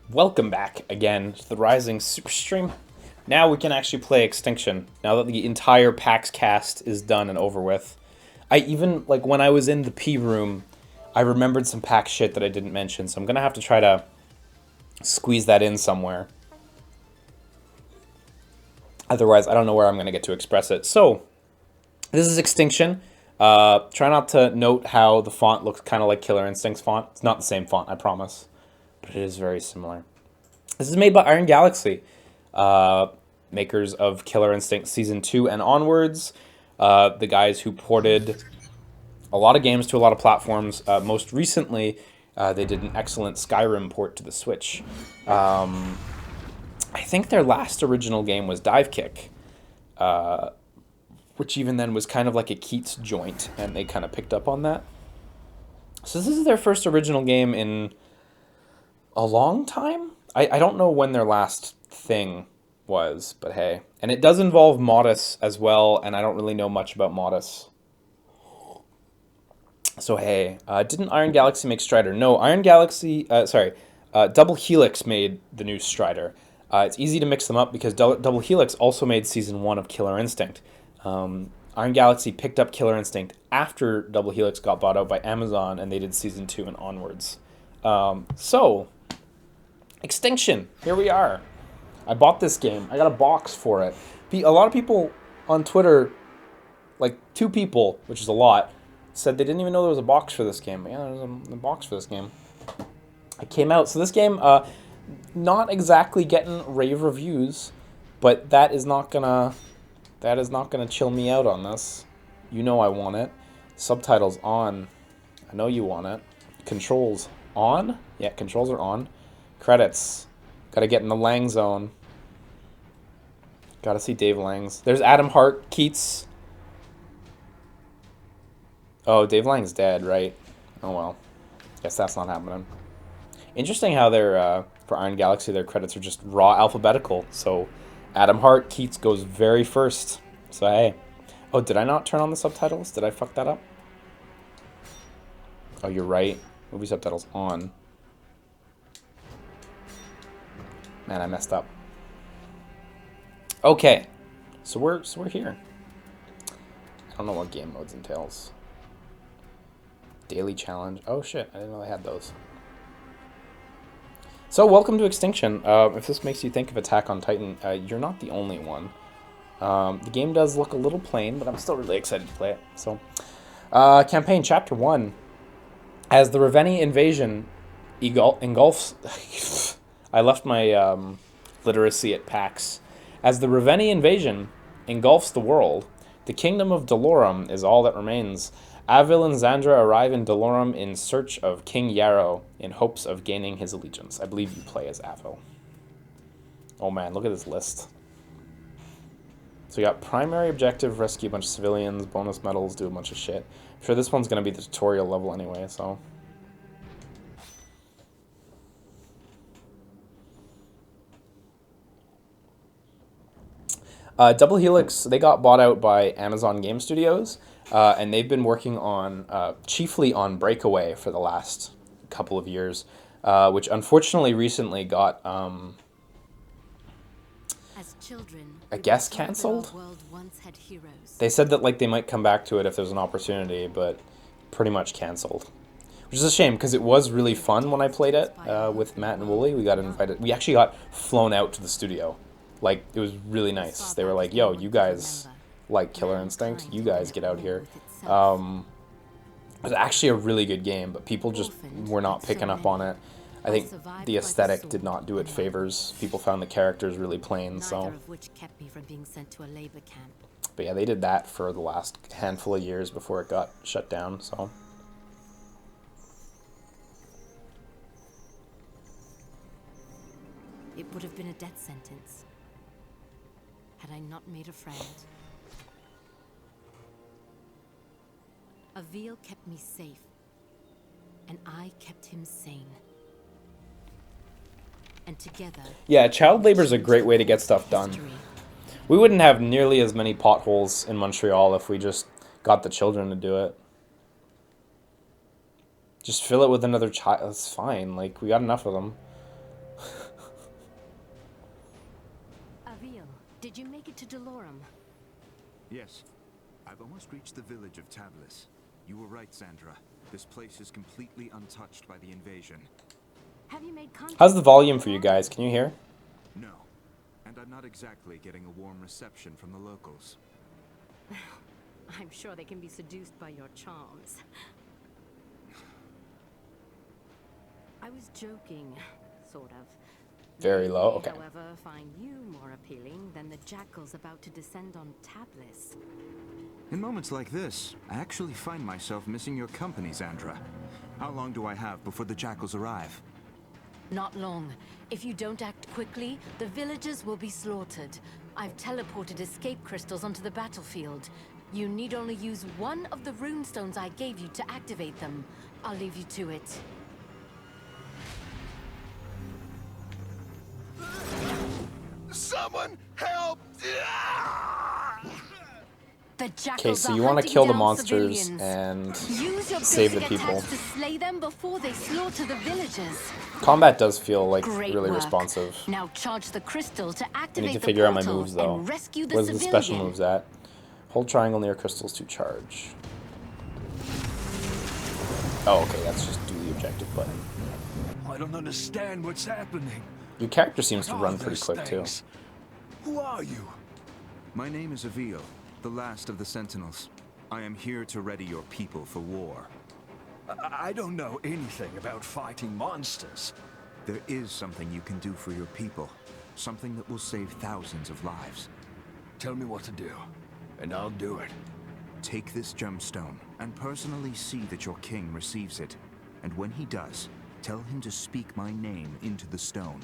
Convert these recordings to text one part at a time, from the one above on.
Welcome back again to the Rising SUPERSTREAM. Now we can actually play Extinction, now that the entire PAX cast is done and over with. I even, like, when I was in the P room, I remembered some PAX shit that I didn't mention, so I'm gonna have to try to squeeze that in somewhere. Otherwise, I don't know where I'm gonna get to express it. So, this is Extinction. Try not to note how the font looks kind of like Killer Instinct's font. It's not the same font, I promise, but it is very similar. This is made by Iron Galaxy, makers of Killer Instinct Season 2 and onwards. The guys who ported a lot of games to a lot of platforms. Most recently, they did an excellent Skyrim port to the Switch. I think their last original game was Dive Kick, which even then was kind of like a Keats joint, and they kind of picked up on that. So this is their first original game in a long time? I don't know when their last thing was, but hey. And it does involve Modus as well, and I don't really know much about Modus. So hey, didn't Iron Galaxy make Strider? No, Double Helix made the new Strider. It's easy to mix them up because Double Helix also made Season 1 of Killer Instinct. Iron Galaxy picked up Killer Instinct after Double Helix got bought out by Amazon, and they did Season 2 and onwards. Extinction, here we are. I bought this game. I got a box for it. A lot of people on Twitter, like 2 people, which is a lot, said they didn't even know there was a box for this game. Yeah, there's a box for this game. It came out. So this game, not exactly getting rave reviews, but that is not gonna chill me out on this. You know I want it. Subtitles on. I know you want it. Controls on. Yeah, controls are on. Credits. Gotta get in the Lang zone. Gotta see Dave Lang's. There's Adam Hart, Keats. Oh, Dave Lang's dead, right? Oh well. Guess that's not happening. Interesting how they're, for Iron Galaxy, their credits are just raw alphabetical. So Adam Hart, Keats goes very first. So hey. Oh, did I not turn on the subtitles? Did I fuck that up? Oh, you're right. Movie subtitles on. Man, I messed up. Okay, so we're here. I don't know what game modes entails. Daily challenge. Oh shit, I didn't know they had those. So welcome to Extinction. If this makes you think of Attack on Titan, you're not the only one. The game does look a little plain, but I'm still really excited to play it. So, campaign chapter 1. As the Ravenni invasion engulfs... I left my literacy at PAX. As the Ravenni invasion engulfs the world, the kingdom of Dolorum is all that remains. Avil and Xandra arrive in Dolorum in search of King Yarrow in hopes of gaining his allegiance. I believe you play as Avil. Oh man, look at this list. So we got primary objective, rescue a bunch of civilians, bonus medals, do a bunch of shit. I'm sure this one's going to be the tutorial level anyway, so... Double Helix, they got bought out by Amazon Game Studios, and they've been working on, chiefly on Breakaway for the last couple of years, which unfortunately recently got, I guess, cancelled? They said that, like, they might come back to it if there's an opportunity, but pretty much cancelled. Which is a shame, because it was really fun when I played it with Matt and Wooly. We got invited. We actually got flown out to the studio. Like, it was really nice. They were like, yo, you guys like Killer Instinct. You guys get out here. It was actually a really good game, but people just were not picking up on it. I think the aesthetic did not do it favors. People found the characters really plain, so... But yeah, they did that for the last handful of years before it got shut down, so... It would have been a death sentence had I not made a friend. Avil kept me safe, and I kept him sane. And together... Yeah, child labor is a great way to get stuff done. We wouldn't have nearly as many potholes in Montreal if we just got the children to do it. Just fill it with another child. That's fine. Like, we got enough of them. Yes. I've almost reached the village of Tablas. You were right, Sandra. This place is completely untouched by the invasion. Have you made contact? How's the volume for you guys? Can you hear? No. And I'm not exactly getting a warm reception from the locals. I'm sure they can be seduced by your charms. I was joking, sort of. Very low, They, okay. however, find you more appealing than the jackals about to descend on Tablas. In moments like this, I actually find myself missing your company, Sandra. How long do I have before the jackals arrive? Not long. If you don't act quickly, the villagers will be slaughtered. I've teleported escape crystals onto the battlefield. You need only use one of the runestones I gave you to activate them. I'll leave you to it. Someone help! The jackals Okay, so are you want to hunting kill the down monsters civilians. and Use your save the basic people. attacks to slay them before they slaughter the villagers. Combat does feel like Great really work. responsive. Now charge the crystal to I activate need to the figure out my portal moves though. and rescue the Where's the special civilian. moves at? Hold triangle near crystals to charge. Oh, okay, that's just do the objective button. I don't understand what's happening. Your character seems to What run are pretty those quick too. things? Who are you? My name is Avil, the last of the Sentinels. I am here to ready your people for war. I don't know anything about fighting monsters. There is something you can do for your people. Something that will save thousands of lives. Tell me what to do, and I'll do it. Take this gemstone and personally see that your king receives it. And when he does, tell him to speak my name into the stone.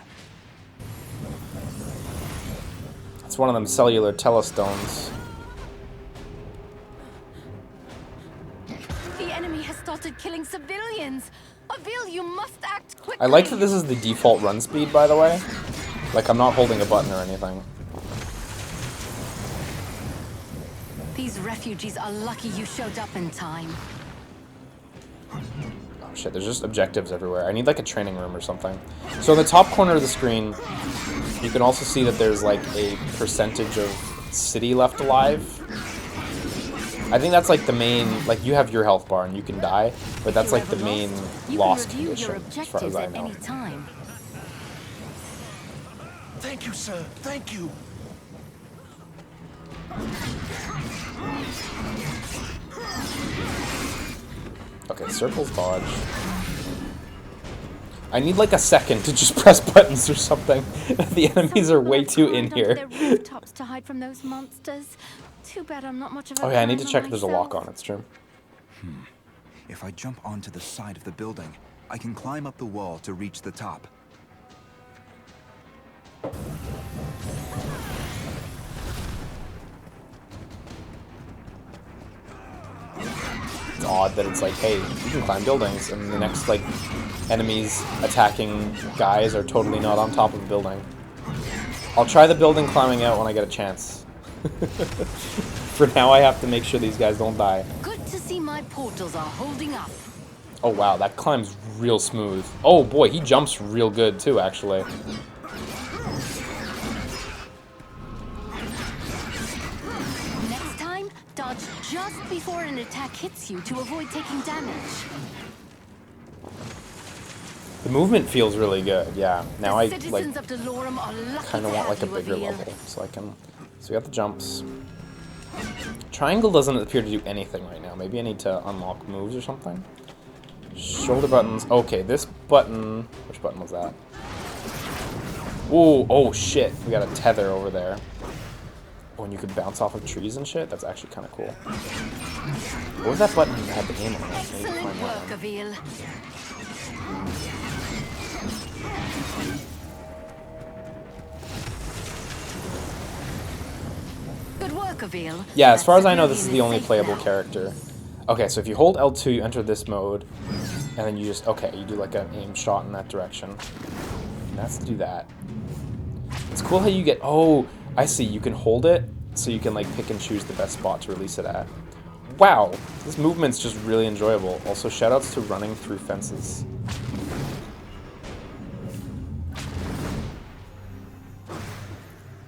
It's one of them cellular telestones. The enemy has started killing civilians. Avil, you must act quickly. I like that this is the default run speed, by the way. Like, I'm not holding a button or anything. These refugees are lucky you showed up in time. Oh shit, there's just objectives everywhere. I need like a training room or something. So in the top corner of the screen, you can also see that there's like a percentage of city left alive. I think that's like the main, like you have your health bar and you can die, but that's like the main loss condition as far as I know. Any time. Thank you, sir. Thank you. Okay, circles dodge. I need like a second to just press buttons or something. The enemies are way too in here. Their rooftops to hide from those monsters. Too bad I'm not much of a Oh yeah, I need to climber check if there's a lock myself. on it, it's true. If I jump onto the side of the building, I can climb up the wall to reach the top. It's odd that it's like, hey, you can climb buildings, and the next like enemies attacking guys are totally not on top of the building. I'll try the building climbing out when I get a chance. For now, I have to make sure these guys don't die. Good to see my portals are holding up. Oh wow, that climb's real smooth. Oh boy, he jumps real good too, actually. Next time, dodge just before an attack hits you to avoid taking damage. The movement feels really good, yeah. Now I like Citizens of Delorum are lucky kind of to want have like a you, bigger Avil. level, so I can. So we got the jumps. Triangle doesn't appear to do anything right now. Maybe I need to unlock moves or something. Shoulder buttons. Okay, this button. Which button was that? Ooh, oh shit. We got a tether over there. Oh, and you could bounce off of trees and shit. That's actually kind of cool. What was that button that had the aim on it? Maybe Excellent find that work, one. Avil. Good work, Avil. Yeah, as That far as I know, this is civilian the only safe playable now. character. Okay, so if you hold L2, you enter this mode, and then you just, okay, you do like an aim shot in that direction. And that's to do that. It's cool how you get, oh, I see, you can hold it, so you can like pick and choose the best spot to release it at. Wow, this movement's just really enjoyable. Also, shoutouts to running through fences.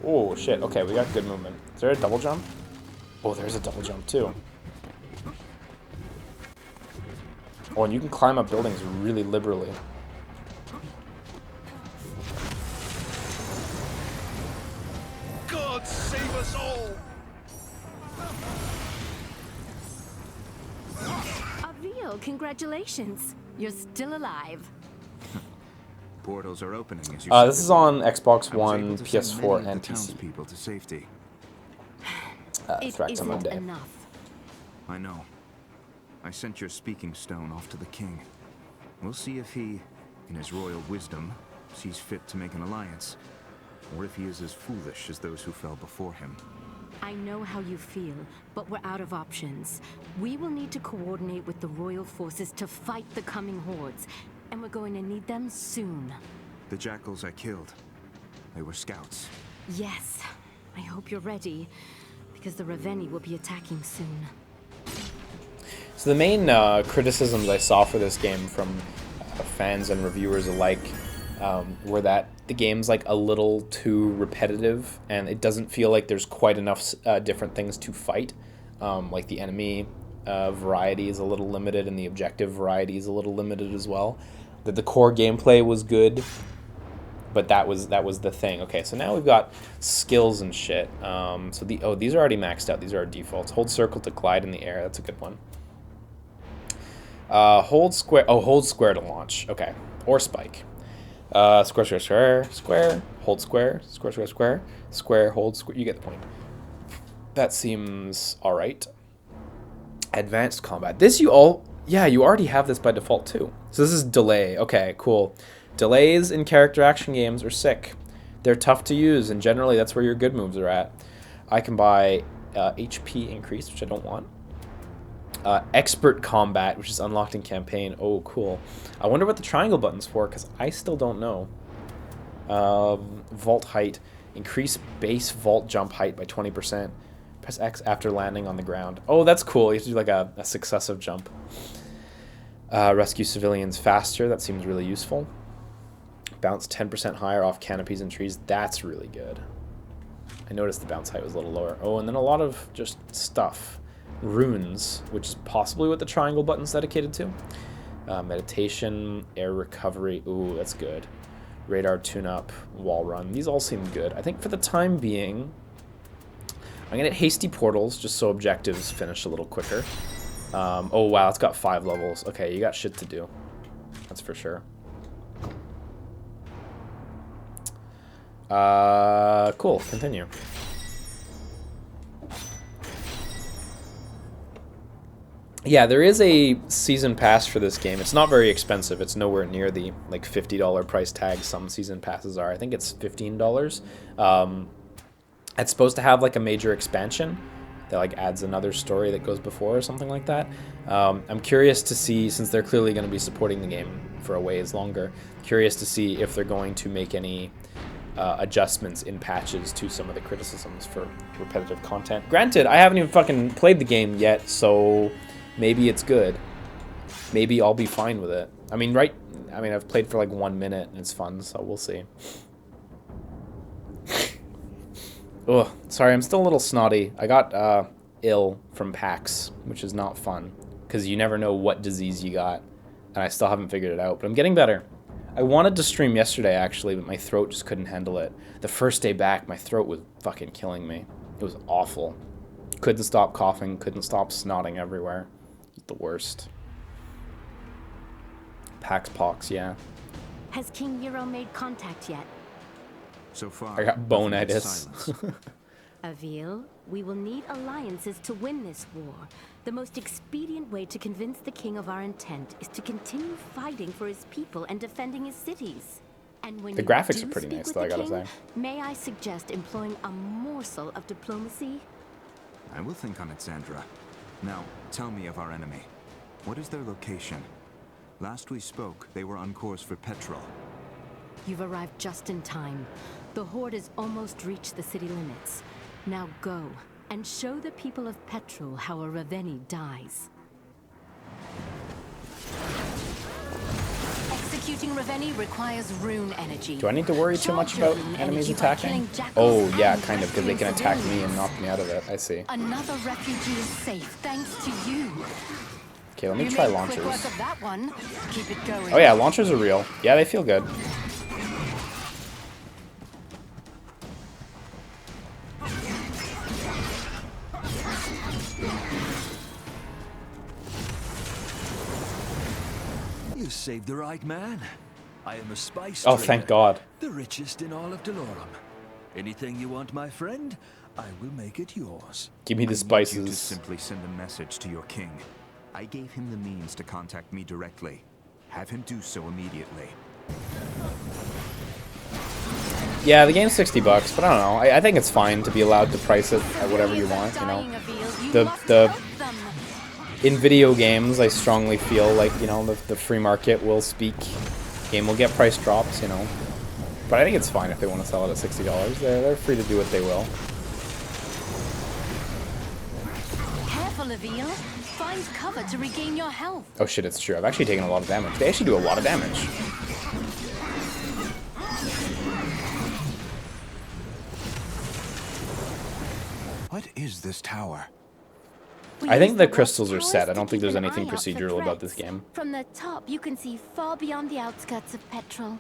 Oh, shit, okay, we got good movement. Is there a double jump? Oh, there's a double jump too. Oh, and you can climb up buildings really liberally. God save us all! Avil, congratulations. You're still alive. Portals are opening as you This is on Xbox One, PS4, and PC. Townspeople to safety. It Threat to isn't Monday. enough. I know. I sent your speaking stone off to the king. We'll see if he, in his royal wisdom, sees fit to make an alliance, or if he is as foolish as those who fell before him. I know how you feel, but we're out of options. We will need to coordinate with the royal forces to fight the coming hordes, and we're going to need them soon. The jackals I killed, they were scouts. Yes, I hope you're ready, because the Raveni will be attacking soon. So the main criticisms I saw for this game from fans and reviewers alike were that the game's like a little too repetitive, and it doesn't feel like there's quite enough different things to fight. Like the enemy variety is a little limited, and the objective variety is a little limited as well. That the core gameplay was good, but that was the thing. Okay, so now we've got skills and shit. So these are already maxed out. These are our defaults. Hold circle to glide in the air. That's a good one. Hold square. Oh, hold square to launch. Okay, or spike. Square, square, square, square. Hold square. Square, square, square. Square, hold square. You get the point. That seems all right. Advanced combat. You already have this by default too. So this is delay. Okay, cool. Delays in character action games are sick. They're tough to use, and generally that's where your good moves are at. I can buy HP increase, which I don't want. Expert combat, which is unlocked in campaign. Oh, cool. I wonder what the triangle button's for, because I still don't know. Vault height. Increase base vault jump height by 20%. Press X after landing on the ground. Oh, that's cool. You have to do like a successive jump. Rescue civilians faster. That seems really useful. Bounce 10% higher off canopies and trees. That's really good. I noticed the bounce height was a little lower. Oh, and then a lot of just stuff. Runes, which is possibly what the triangle button's dedicated to. Meditation, air recovery. Ooh, that's good. Radar tune-up, wall run. These all seem good. I think for the time being, I'm going to get hasty portals just so objectives finish a little quicker. Oh, wow, it's got 5 levels. Okay, you got shit to do. That's for sure. Cool, continue. Yeah, there is a season pass for this game. It's not very expensive. It's nowhere near the like $50 price tag some season passes are. I think it's $15. It's supposed to have like a major expansion that like adds another story that goes before or something like that. I'm curious to see, since they're clearly going to be supporting the game for a ways longer, curious to see if they're going to make any adjustments in patches to some of the criticisms for repetitive content. Granted, I haven't even fucking played the game yet, so maybe it's good. Maybe I'll be fine with it. I mean, I've played for like 1 minute and it's fun, so we'll see. Ugh, sorry, I'm still a little snotty. I got ill from PAX, which is not fun, because you never know what disease you got, and I still haven't figured it out, but I'm getting better. I wanted to stream yesterday, actually, but my throat just couldn't handle it. The first day back, my throat was fucking killing me. It was awful. Couldn't stop coughing, couldn't stop snotting everywhere. The worst. PAX pox, yeah. Has King Nero made contact yet? So far, I got bone-itis. Avil, we will need alliances to win this war. The most expedient way to convince the king of our intent is to continue fighting for his people and defending his cities. And when The you graphics do are pretty speak nice, with though, I the gotta king, say. may I suggest employing a morsel of diplomacy? I will think on it, Sandra. Now, tell me of our enemy. What is their location? Last we spoke, they were on course for Petrol. You've arrived just in time. The Horde has almost reached the city limits. Now go, and show the people of Petrol how a Raveni dies. Executing Ravenni requires rune energy. Do I need to worry too much about enemies attacking? Oh, yeah, kind of, because they can attack me and knock me out of it. I see. Another refugee is safe thanks to you. Okay, let me try launchers. Quick work of that one. Keep it going. Oh yeah, launchers are real. Yeah, they feel good. You saved the right man. I am a spice Oh, trader, thank God. the richest in all of Delorum. Anything you want, my friend, I will make it yours. Give me the You to spices. simply send a message to your king. I gave him the means to contact me directly. Have him do so immediately. Yeah, the game's $60, but I don't know. I think it's fine to be allowed to price it at whatever you want, you know. In video games, I strongly feel like, you know, the free market will speak. Game will get price drops, you know. But I think it's fine if they want to sell it at $60. They're free to do what they will. Careful, Avil. Find cover to regain your health. Oh shit, it's true. I've actually taken a lot of damage. They actually do a lot of damage. What is this tower? I think the crystals are set. I don't think there's anything procedural about this game. From the top, you can see far beyond the outskirts of Petrol.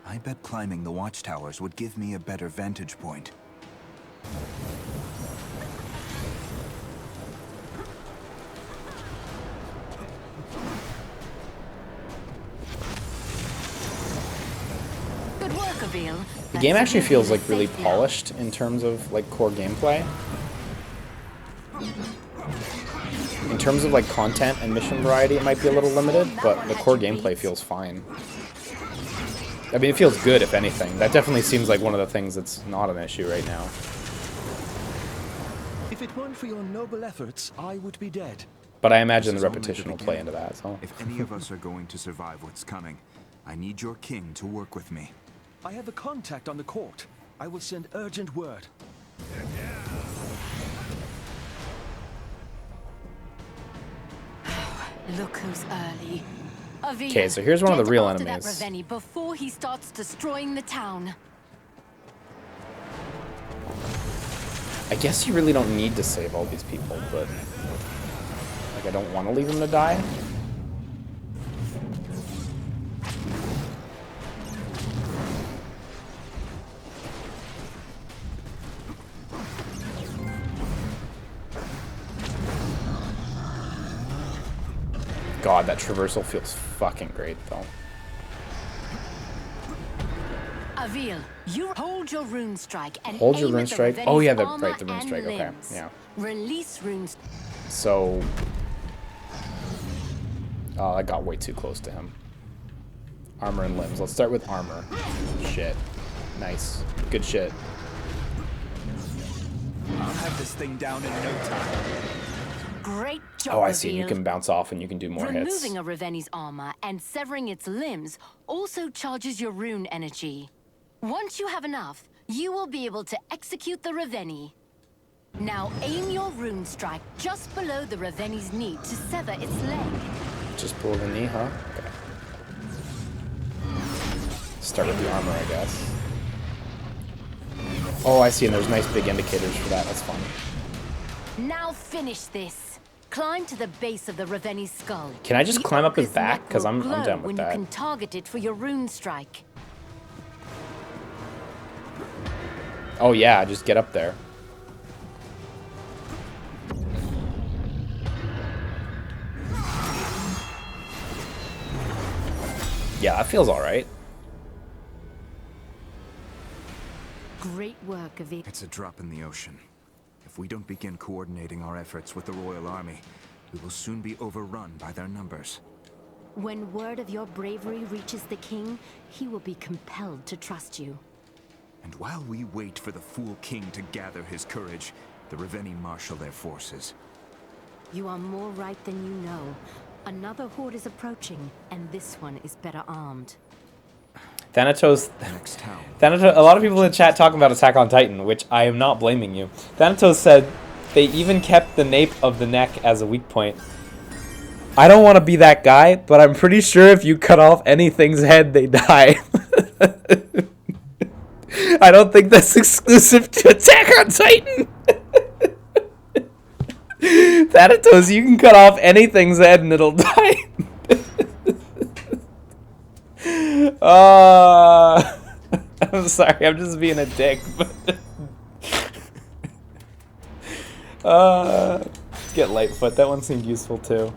I bet climbing the watchtowers would give me a better vantage point. Good work, Avil. The game actually feels like really polished in terms of like core gameplay. In terms of like content and mission variety, it might be a little limited, but the core gameplay feels fine. I mean, it feels good, if anything. That definitely seems like one of the things that's not an issue right now. If it weren't for your noble efforts, I would be dead. But I imagine the This is only repetition the will play beginning. into that, so... If any of us are going to survive what's coming, I need your king to work with me. I have a contact on the court. I will send urgent word. Look who's early. Avil, Okay, so here's one of the get real after that enemies. Ravenni before he starts destroying the town. I guess you really don't need to save all these people, but... Like, I don't want to leave them to die. God, that traversal feels fucking great, though. Avil, you hold your rune strike and Hold your aim rune at the strike? Ravenni's Oh, yeah, armor right, the rune and strike, okay, limbs. yeah. Release runes. So... Oh, I got way too close to him. Armor and limbs. Let's start with armor. Shit. Nice. Good shit. I'll have this thing down in no time. Great job, Oh, I see. You Avil. can bounce off and you can do more hits. Removing a Ravenni's armor and severing its limbs also charges your rune energy. Once you have enough, you will be able to execute the Ravenni. Now aim your rune strike just below the Ravenni's knee to sever its leg. Just pull the knee, huh? Okay. Start with the armor, I guess. Oh, I see. And there's nice big indicators for that. That's fun. Now finish this. Climb to the base of the Ravenni's skull. Can I just The climb up his ogre's back? neck 'Cause will I'm glow done with when that. you can target it for your rune strike. Oh, yeah. Just get up there. Yeah, that feels alright. Great work, Avil. It's a drop in the ocean. If we don't begin coordinating our efforts with the Royal Army, we will soon be overrun by their numbers. When word of your bravery reaches the king, he will be compelled to trust you. And while we wait for the fool king to gather his courage, the Ravenni marshal their forces. You are more right than you know. Another horde is approaching, and this one is better armed. Thanatos... Next town. Thanatos, a lot of people in chat talking about Attack on Titan, which I am not blaming you. Thanatos said they even kept the nape of the neck as a weak point. I don't want to be that guy, but I'm pretty sure if you cut off anything's head, they die. I don't think that's exclusive to Attack on Titan. Thanatos, you can cut off anything's head and it'll die. I'm sorry, I'm just being a dick. Let's get Lightfoot. That one seemed useful too.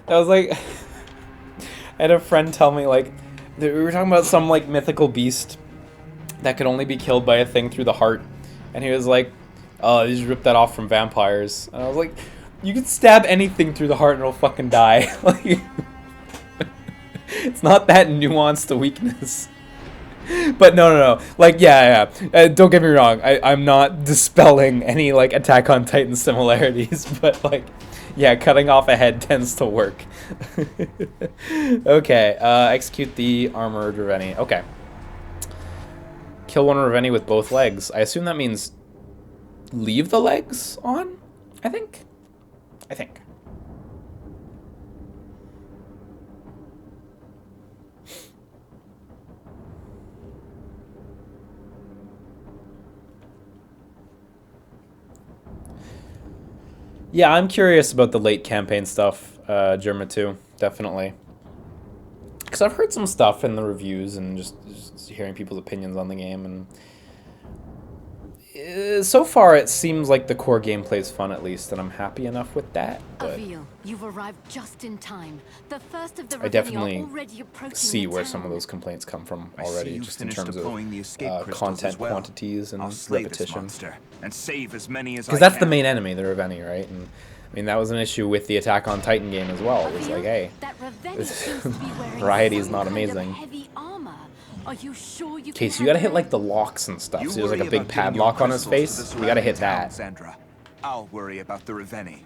That was like, I had a friend tell me, like, we were talking about some, like, mythical beast that could only be killed by a thing through the heart. And he was like, oh, you just ripped that off from vampires. And I was like, you can stab anything through the heart and it'll fucking die. Like, it's not that nuanced a weakness. But no. Like, yeah. Don't get me wrong. I'm not dispelling any, like, Attack on Titan similarities. But, like, yeah, cutting off a head tends to work. Okay, execute the armored Reveni. Okay. Kill one Reveni with both legs. I assume that means leave the legs on? I think. Yeah, I'm curious about the late campaign stuff, Germa 2, definitely. Because I've heard some stuff in the reviews and just hearing people's opinions on the game, and so far it seems like the core gameplay is fun, at least, and I'm happy enough with that. But Avil, you've arrived just in time. The first of the I definitely already approaching see the where town. some of those complaints come from I see already, you've just in finished terms deploying the escape of crystals content as well. quantities and I'll slay this repetition. monster and save as many as I Because that's the can. main enemy, the Reveni, right? And I mean, that was an issue with the Attack on Titan game as well. It was like, hey, That Reveni this seems to be wearing variety is some not kind of amazing. heavy armor. Are you sure you Okay, so can you gotta hit handle like the locks and stuff. You So there's like a worry big about getting your padlock on his crystals to face. the You gotta hit surrounding town, that. Sandra. I'll worry about the Reveni.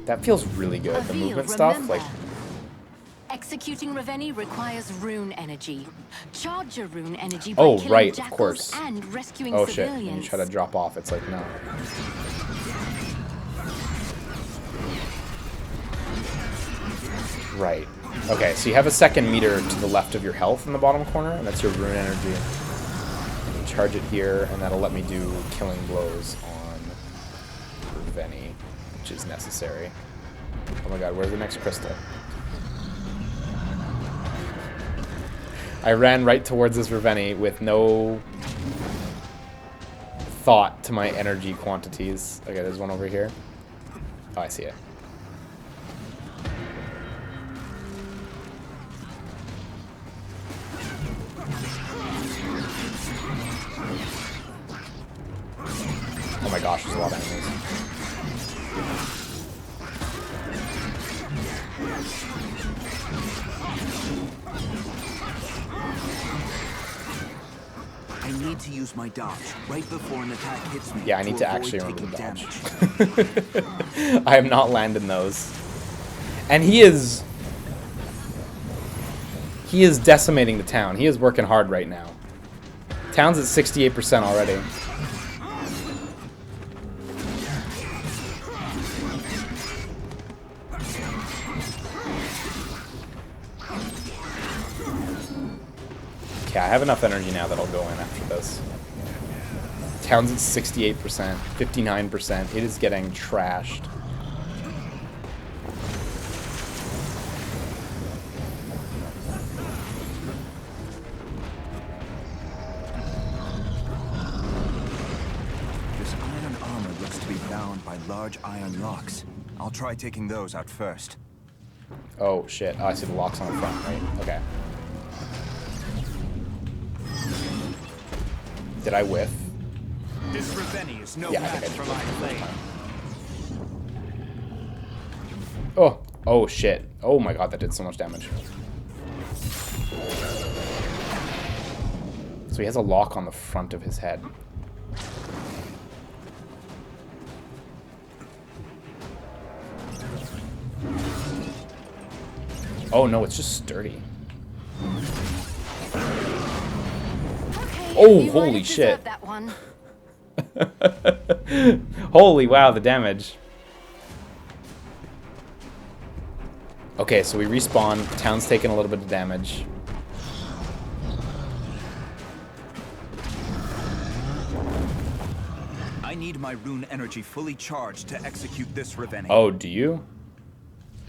That feels really good. The Avil, movement stuff, remember, like, executing Reveni requires rune energy. Charge your rune energy by oh killing right, of jackals course. and rescuing Oh shit! civilians. When you try to drop off, it's like no. Right. Okay, so you have a second meter to the left of your health in the bottom corner, and that's your rune energy. And you charge it here, and that'll let me do killing blows on Reveni, which is necessary. Oh my god, where's the next crystal? I ran right towards this Reveni with no thought to my energy quantities. Okay, there's one over here. Oh, I see it. Oh my gosh, there's a lot of enemies. I need to use my dodge right before an attack hits me. Yeah, I need to avoid actually remember taking to dodge. damage. I have not landed those. And he is decimating the town. He is working hard right now. Town's at 68% already. Okay, I have enough energy now that I'll go in after this. Town's at 68%, 59%. It is getting trashed. This iron armor looks to be bound by large iron locks. I'll try taking those out first. Oh shit. Oh, I see the locks on the front, right? Okay. Did I whiff? This Reveni is no Yeah, I match think I for did my whiff the first blade. time. Oh. Oh shit. Oh my god, that did so much damage. So he has a lock on the front of his head. Oh no, it's just sturdy. Oh, You might holy have shit. deserved that one. Holy wow, the damage. Okay, so we respawn. Town's taking a little bit of damage. I need my rune energy fully charged to execute this Reveni. Oh, do you?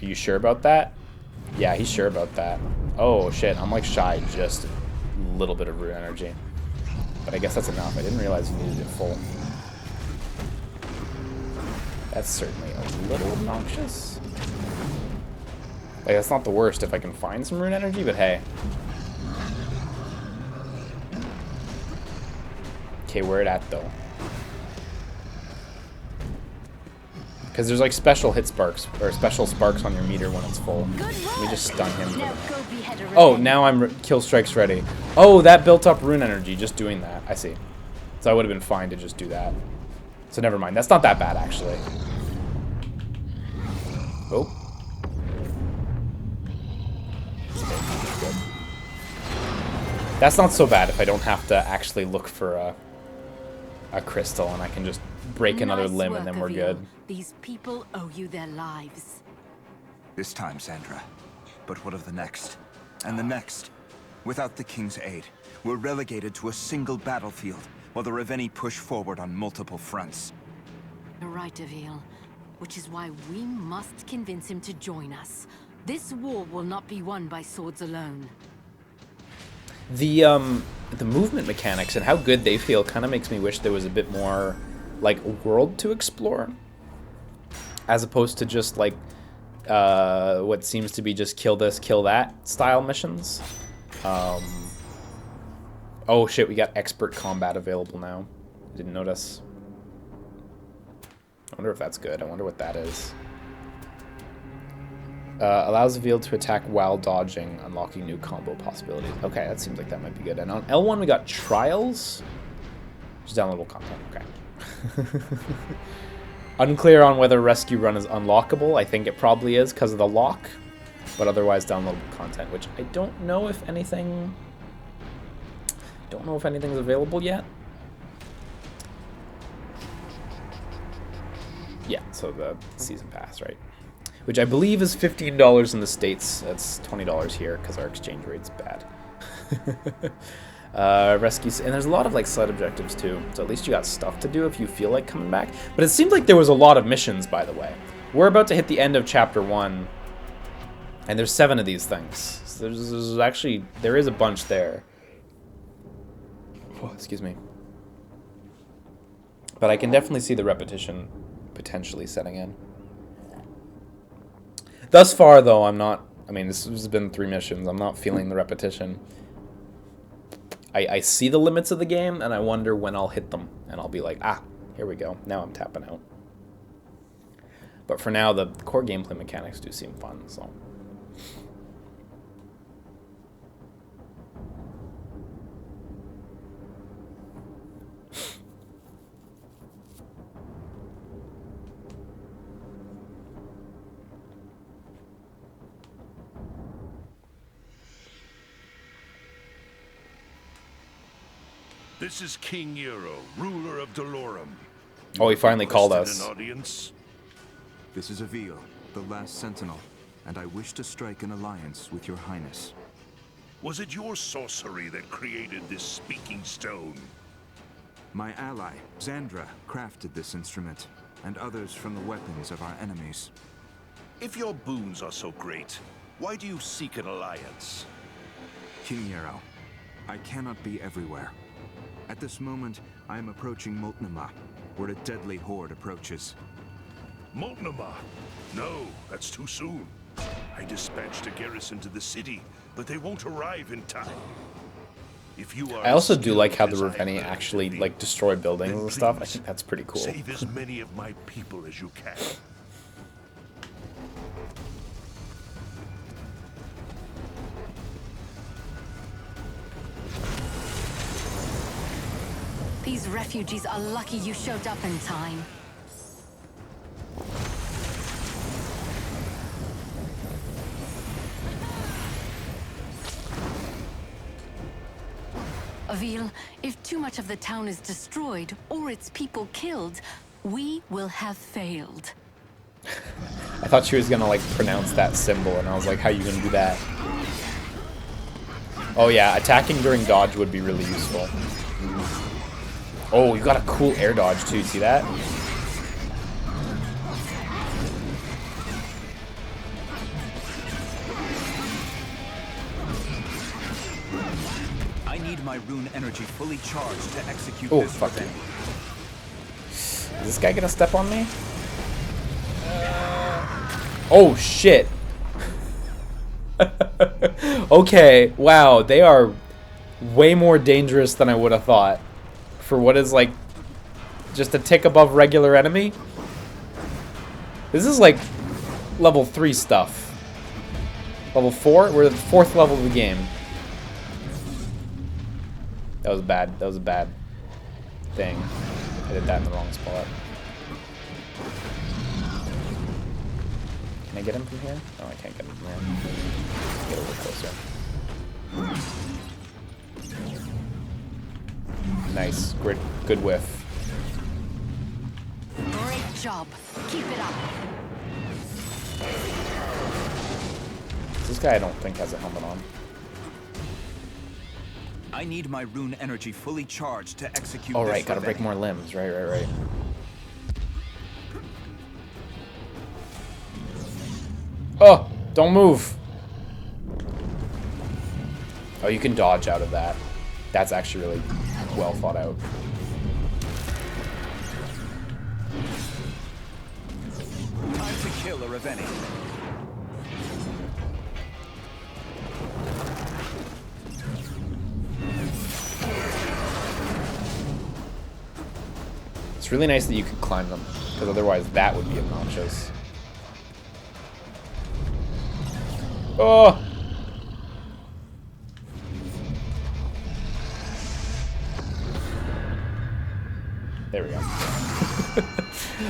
Are you sure about that? Yeah, he's sure about that. Oh shit, I'm like shy just a little bit of rune energy. But I guess that's enough. I didn't realize you needed it full. That's certainly a little obnoxious. Like, that's not the worst if I can find some rune energy, but hey. Okay, where it at though? Because there's like special hit sparks, or special sparks on your meter when it's full. Let me just stun him. Now go behead a Oh, Reveni. now I'm kill strikes ready. Oh, that built up rune energy just doing that. I see. So I would have been fine to just do that. So never mind. That's not that bad actually. Oh. Good. That's not so bad if I don't have to actually look for a crystal and I can just break another Nice limb work, and then we're Avil. good. These people owe you their lives. This time, Sandra. But what of the next? And the next? Without the King's aid, we're relegated to a single battlefield, while the Reveni push forward on multiple fronts. You're right, Avil. Which is why we must convince him to join us. This war will not be won by swords alone. The movement mechanics and how good they feel kind of makes me wish there was a bit more like world to explore, as opposed to just like what seems to be just kill this, kill that style missions. Oh shit, we got expert combat available now. Didn't notice. I wonder if that's good. I wonder what that is. Allows Avil to attack while dodging, unlocking new combo possibilities. Okay, that seems like that might be good. And on L1 we got Trials. Just downloadable content. Okay. Unclear on whether Rescue Run is unlockable. I think it probably is because of the lock. But otherwise downloadable content, which I don't know if anything... Don't know if anything's available yet. Yeah, so the season pass, right? Which I believe is $15 in the States. That's $20 here because our exchange rate's bad. Rescues, and there's a lot of like side objectives too. So at least you got stuff to do if you feel like coming back. But it seemed like there was a lot of missions, by the way. We're about to hit the end of chapter 1, and there's 7 of these things. So there's actually there is a bunch there. Oh, excuse me. But I can definitely see the repetition potentially setting in. Thus far, though, I'm not... I mean, this has been 3 missions. I'm not feeling the repetition. I see the limits of the game, and I wonder when I'll hit them. And I'll be like, ah, here we go. Now I'm tapping out. But for now, the core gameplay mechanics do seem fun, so... This is King Euro, ruler of Dolorum. Oh, he finally called Requested us. an audience. This is Avil, the Last Sentinel, and I wish to strike an alliance with your highness. Was it your sorcery that created this speaking stone? My ally, Xandra, crafted this instrument, and others from the weapons of our enemies. If your boons are so great, why do you seek an alliance? King Yarrow, I cannot be everywhere. At this moment, I am approaching Molten Ahmad, where a deadly horde approaches. Molten Ahmad? No, that's too soon. I dispatched a garrison to the city, but they won't arrive in time. If you are I also do skilled like how the as I Reveni have actually been, like destroy buildings then and stuff. I please, think that's pretty cool. Save as many of my people as you can. These refugees are lucky you showed up in time. Avil, Avil, if too much of the town is destroyed or its people killed, we will have failed. I thought she was gonna like pronounce that symbol, and I was like, how are you gonna do that? Oh yeah, attacking during dodge would be really useful. Oh, you got a cool air dodge too, see that? I need my rune energy fully charged to execute Oh, this fuck you. event. Is this guy gonna step on me? Oh shit. Okay, wow, they are way more dangerous than I would have thought. For what is like just a tick above regular enemy. This is like level 3 stuff. Level 4? We're at the 4th level of the game. That was bad. That was a bad thing. I did that in the wrong spot. Can I get him from here? Oh, I can't get him from here. Get a little closer. Nice. Good whiff. Great job. Keep it up. This guy I don't think has a helmet on. I need my rune energy fully charged to execute Oh this right, gotta break event. more limbs. Right. Oh, don't move. Oh, you can dodge out of that. That's actually really well thought out. Time to kill a Raveni. It's really nice that you can climb them, because otherwise that would be obnoxious. Oh! There we go.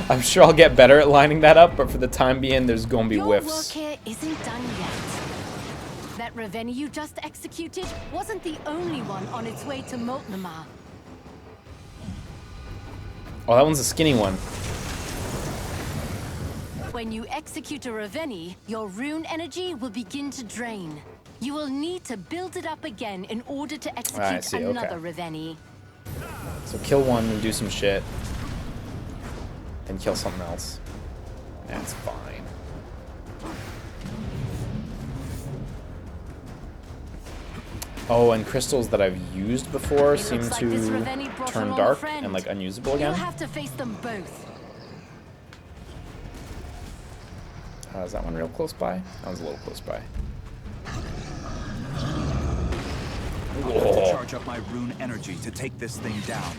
I'm sure I'll get better at lining that up, but for the time being, there's gonna be Your whiffs. work here isn't done yet. That Raveni you just executed wasn't the only one on its way to Molten Ahmad. Oh, that one's a skinny one. When you execute a Raveni, your rune energy will begin to drain. You will need to build it up again in order to execute see, another okay. Raveni. So kill one and do some shit. Then kill something else. That's fine. Oh, and crystals that I've used before It seem looks like this to Raveni brought turn along a dark friend. and like unusable You'll again. have to face them both. Is that one real close by? That was a little close by. I'm going to charge up my rune energy to take this thing down.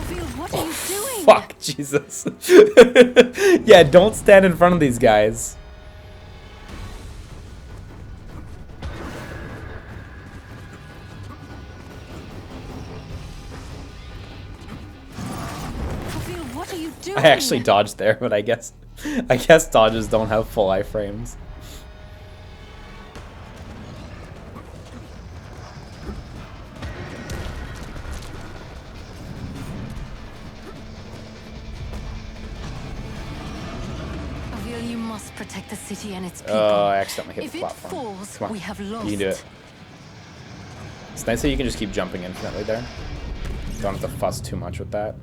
Phil, what are you doing? Fuck, Jesus. Yeah, don't stand in front of these guys. Phil, what are you doing? I actually dodged there, but I guess dodges don't have full iframes. Phil, you must protect the city and its people. Oh, I accidentally hit If the it platform. falls, Come on, we have lost. you can do it. It's nice that you can just keep jumping infinitely there. Don't have to fuss too much with that.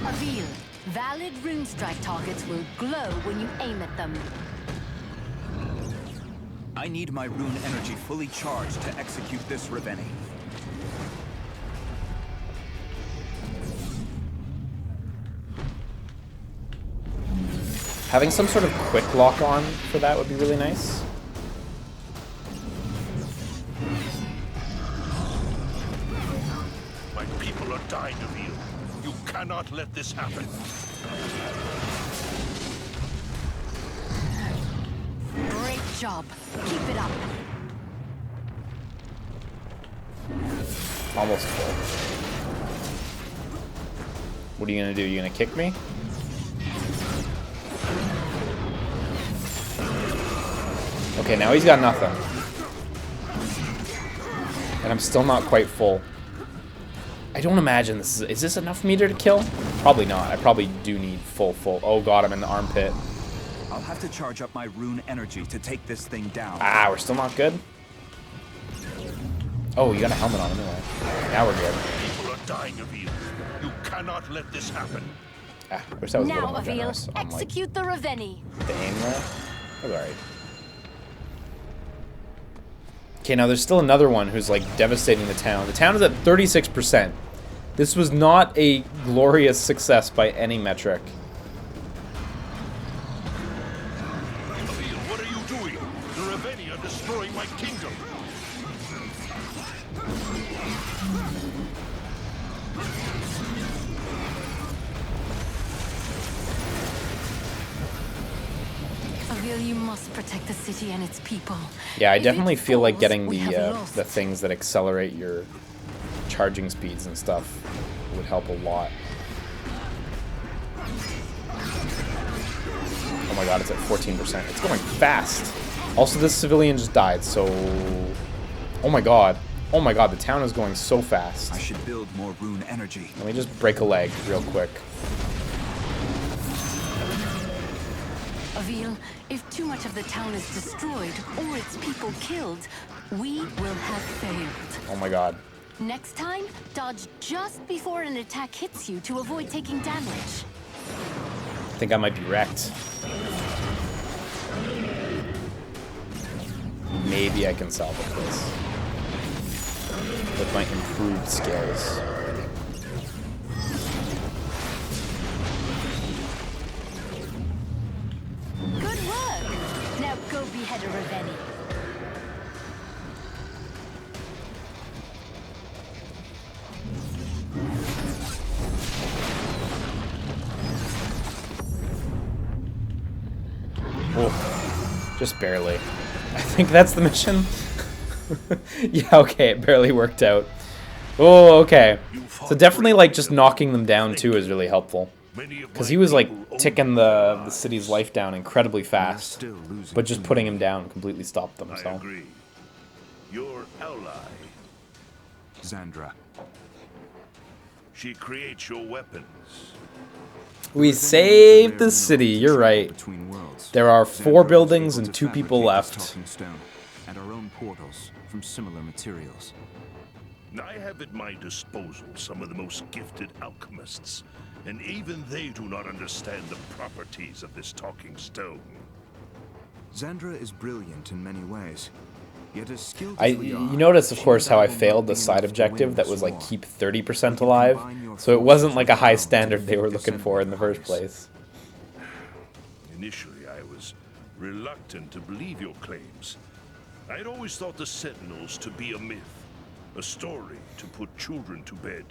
Avil, valid rune strike targets will glow when you aim at them. I need my rune energy fully charged to execute this Raveni. Having some sort of quick lock on for that would be really nice. My people are dying of you. You cannot let this happen. Great job. Keep it up. Almost full. What are you gonna do? You gonna kick me? Okay, now he's got nothing. And I'm still not quite full. I don't imagine this is this enough meter to kill? Probably not. I probably do need full. Oh god, I'm in the armpit. I'll have to charge up my rune energy to take this thing down. Ah, we're still not good. Oh, you got a helmet on anyway. Now we're good. People are dying of you. You cannot let this happen. Ah, I wish that was a little Now, more Avil, generous on, like, execute the Raveni. the aim there. That was alright. Okay, now there's still another one who's like devastating the town. The town is at 36%. This was not a glorious success by any metric. Avil, what are you doing? The Raveni are destroying my kingdom. Avil, you must protect the city and its people. Yeah, I If definitely it feel like falls, getting we have lost. the things that accelerate your charging speeds and stuff would help a lot. Oh my god, it's at 14%. It's going fast. Also, this civilian just died, so... Oh my god. Oh my god, the town is going so fast. I should build more rune energy. Let me just break a leg real quick. Avil, if too much of the town is destroyed or its people killed, we will have failed. Oh my god. Next time, dodge just before an attack hits you to avoid taking damage. I think I might be wrecked. Maybe I can salvage this with my improved skills. Good work! Now go behead a Raveni. Oh, just barely. I think that's the mission. Yeah, okay, it barely worked out. Oh, okay. So definitely, like, just knocking them down, too, is really helpful. Because he was, like, ticking the city's life down incredibly fast. But just putting him down completely stopped them, I so... agree. Your ally, Zandra. she creates your weapons. We saved the city, you're right. Between worlds. There are 4 Zandra buildings was able and to 2 people fabricate this left. talking stone, and our own portals from similar materials. I have at my disposal some of the most gifted alchemists, and even they do not understand the properties of this talking stone. Zandra is brilliant in many ways. Yet as skilled You as we are, notice, of she course, how I will not failed the be side enough to objective win that this was like war. keep 30% You can alive, combine your so it wasn't like a high forces standard to they were defeat looking the for in the first Sentinel place. Initially, I was reluctant to believe your claims. I'd always thought the Sentinels to be a myth, a story to put children to bed.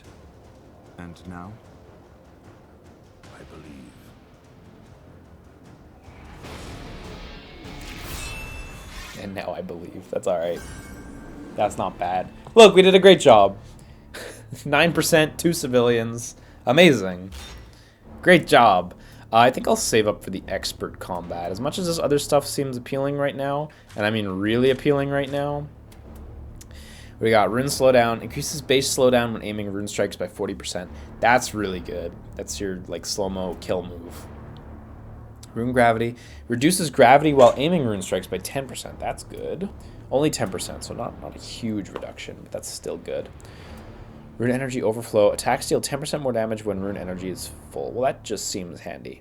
And now? I believe. And now I believe. That's alright. That's not bad. Look, we did a great job. 9%, 2 civilians. Amazing. Great job. I think I'll save up for the expert combat. As much as this other stuff seems appealing right now, and I mean really appealing right now, we got rune slowdown. Increases base slowdown when aiming rune strikes by 40%. That's really good. That's your like slow-mo kill move. Rune gravity. Reduces gravity while aiming rune strikes by 10%. That's good. Only 10%, so not a huge reduction, but that's still good. Rune energy overflow. Attacks deal 10% more damage when rune energy is full. Well, that just seems handy.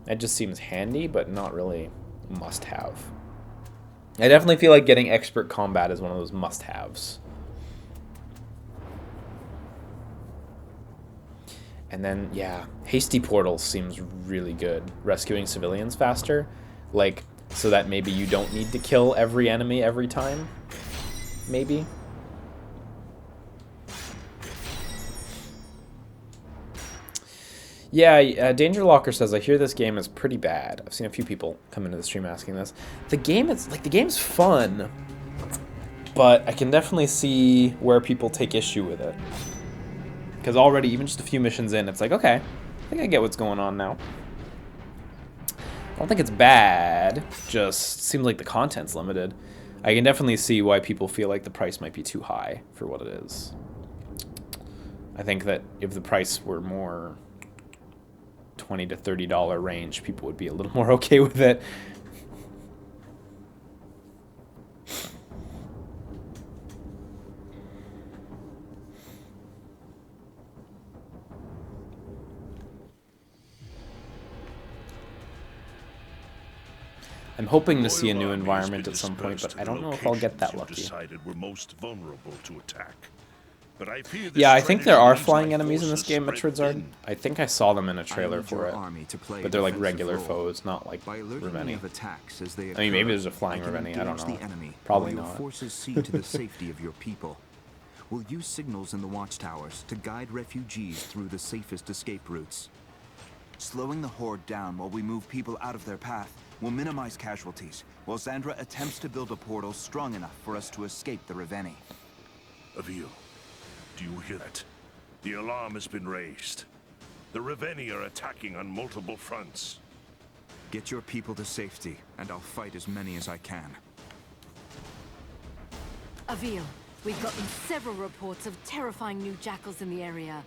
That just seems handy, but not really must-have. I definitely feel like getting expert combat is one of those must-haves. And then, yeah, hasty portals seems really good. Rescuing civilians faster, like, so that maybe you don't need to kill every enemy every time, maybe. Yeah, Danger Locker says, I hear this game is pretty bad. I've seen a few people come into the stream asking this. The game's fun, but I can definitely see where people take issue with it. Because already, even just a few missions in, it's like, okay, I think I get what's going on now. don't think it's bad. Just seems like the content's limited. I can definitely see why people feel like the price might be too high for what it is. I think that if the price were more $20 to $30 range, people would be a little more okay with it. I'm hoping to see a new environment at some point, but I don't know if I'll get that lucky. We're most vulnerable to attack. But Yeah, I think there are flying enemies in this game, Metroidzard. I think I saw them in a trailer for it. But they're like regular foes, not like Reveni. I mean, maybe there's a flying Reveni, I don't know. Probably not. Forces see to the safety of your people. We'll use signals in the watchtowers to guide refugees through the safest escape routes. Slowing the Horde down while we move people out of their path will minimize casualties, while Zandra attempts to build a portal strong enough for us to escape the Reveni. Avil, do you hear that? The alarm has been raised. The Reveni are attacking on multiple fronts. Get your people to safety, and I'll fight as many as I can. Avil, we've gotten several reports of terrifying new jackals in the area.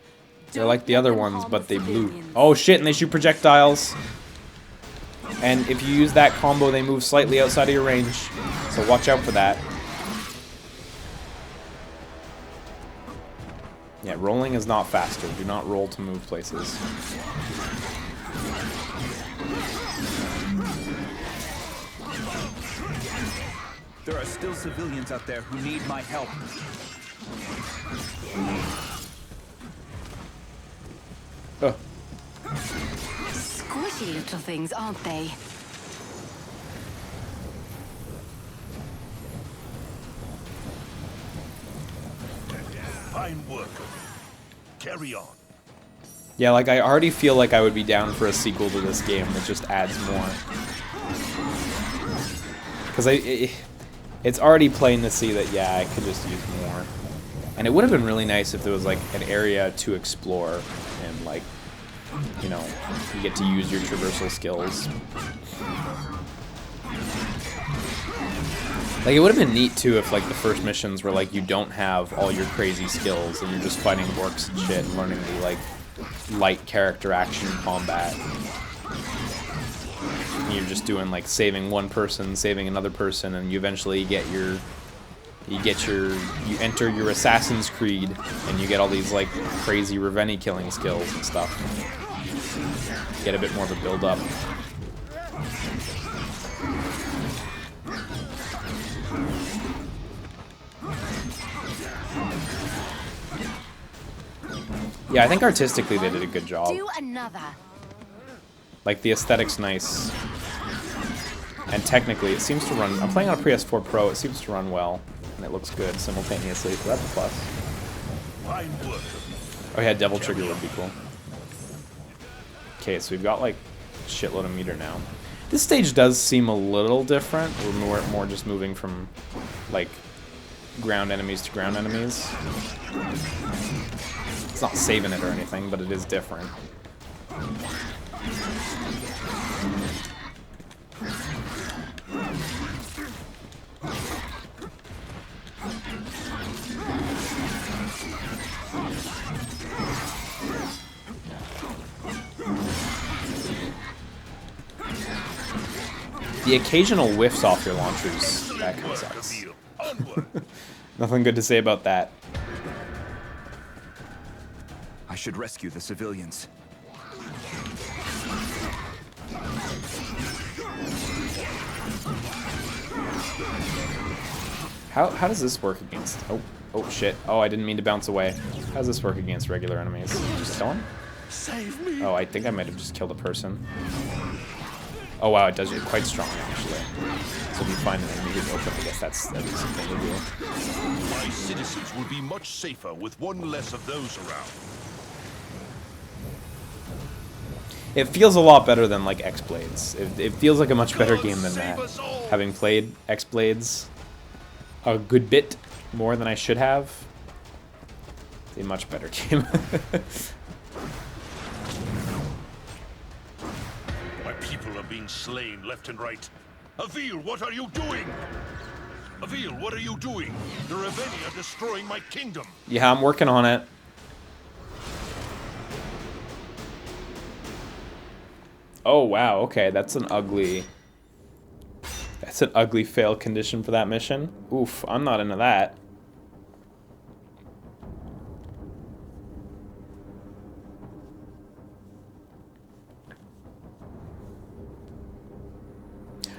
They're like the other ones, but they blew. Oh shit, and they shoot projectiles. And if you use that combo, they move slightly outside of your range. So watch out for that. Yeah, rolling is not faster. Do not roll to move places. There are still civilians out there who need my help. Squishy little things, aren't they? Fine work. Carry on. Yeah, like I already feel like I would be down for a sequel to this game that just adds more. Because it's already plain to see that, yeah, I could just use more. And it would have been really nice if there was like an area to explore and like, you know, you get to use your traversal skills. Like, it would have been neat, too, if, like, the first missions were, like, you don't have all your crazy skills, and you're just fighting orcs and shit, and learning the, like, light character action combat. And you're just doing, like, saving one person, saving another person, and you eventually get your... You enter your Assassin's Creed, and you get all these, like, crazy Reveni killing skills and stuff. Get a bit more of a build-up. Yeah, I think artistically they did a good job. Do another. Like, the aesthetic's nice. And technically, it seems to run... I'm playing on a PS4 Pro, it seems to run well. And it looks good simultaneously, so that's a plus. Fine work. Oh yeah, Devil Trigger would be cool. Okay, so we've got, like, a shitload of meter now. This stage does seem a little different. We're more just moving from, like, ground enemies to ground enemies. It's not saving it or anything, but it is different. The occasional whiffs off your launchers, that kind of sucks. Nothing good to say about that. I should rescue the civilians. How does this work against... Oh shit. Oh, I didn't mean to bounce away. How does this work against regular enemies? Just kill him? Save me. Oh, I think I might have just killed a person. Oh wow, it does it quite strong actually. So if you find an enemy who's open, I guess that's something to do. My citizens will be much safer with one less of those around. It feels a lot better than like X-Blades. It feels like a much better game than that. Having played X-Blades a good bit more than I should have. It's a much better game. My people are being being slain left and right. Avil, what are you doing? Avil, what are you doing? The Reveni are destroying my kingdom. Yeah, I'm working on it. Oh, wow. Okay, that's an ugly fail condition for that mission. Oof, I'm not into that.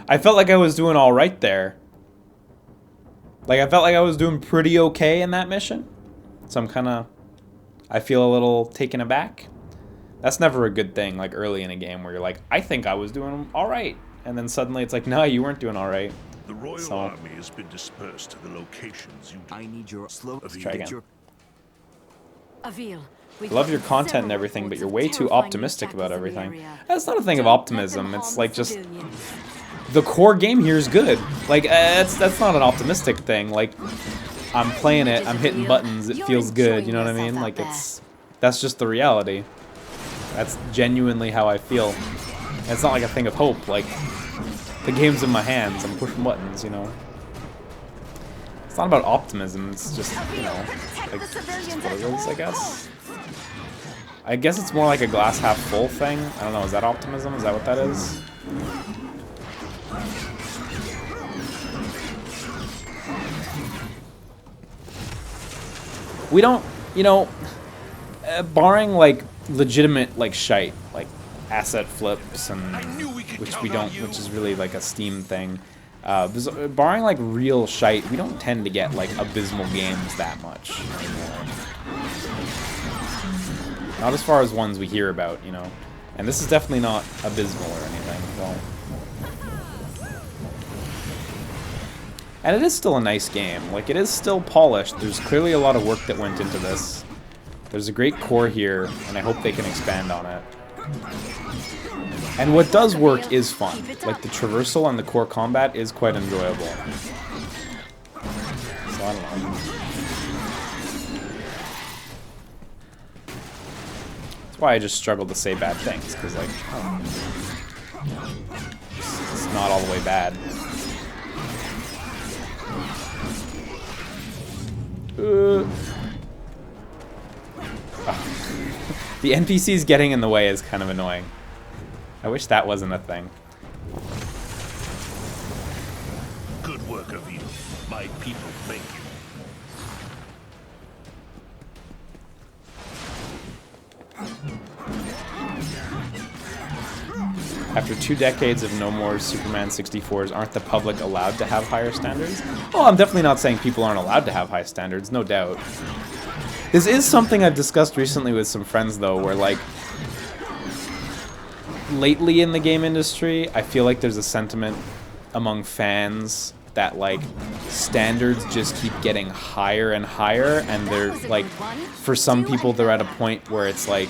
I felt like I was doing all right there. Like, I felt like I was doing pretty okay in that mission. So I feel a little taken aback. That's never a good thing, like, early in a game where you're like, I think I was doing all right. And then suddenly it's like, no, you weren't doing all right. The Royal Army has been dispersed to the locations you... I need your slow... Let's try again. Avil, I love your content and everything, but you're way too optimistic about everything. That's not a thing of optimism. It's like just... The core game here is good. Like, that's not an optimistic thing. Like, I'm playing it, I'm hitting buttons, it feels good, you know what I mean? Like, that's just the reality. That's genuinely how I feel. And it's not like a thing of hope, like, the game's in my hands, I'm pushing buttons, you know? It's not about optimism, it's just, you know, like, it's just what it is, I guess. I guess it's more like a glass half full thing. I don't know, is that optimism? Is that what that is? We don't, you know, barring like legitimate like shite, like asset flips and which we don't, which is really like a Steam thing. Barring like real shite, we don't tend to get like abysmal games that much anymore. Not as far as ones we hear about, you know. And this is definitely not abysmal or anything. So. And it is still a nice game. Like, it is still polished. There's clearly a lot of work that went into this. There's a great core here, and I hope they can expand on it. And what does work is fun. Like, the traversal and the core combat is quite enjoyable. So, I don't know. That's why I just struggle to say bad things, because, like, it's not all the way bad. The NPCs getting in the way is kind of annoying. I wish that wasn't a thing. Good work, Avil. My people thank you. After 2 decades of no more Superman 64s, aren't the public allowed to have higher standards? Well, I'm definitely not saying people aren't allowed to have high standards, no doubt. This is something I've discussed recently with some friends, though, where, like, lately in the game industry, I feel like there's a sentiment among fans that, like, standards just keep getting higher and higher, and they're, like, for some people, they're at a point where it's, like,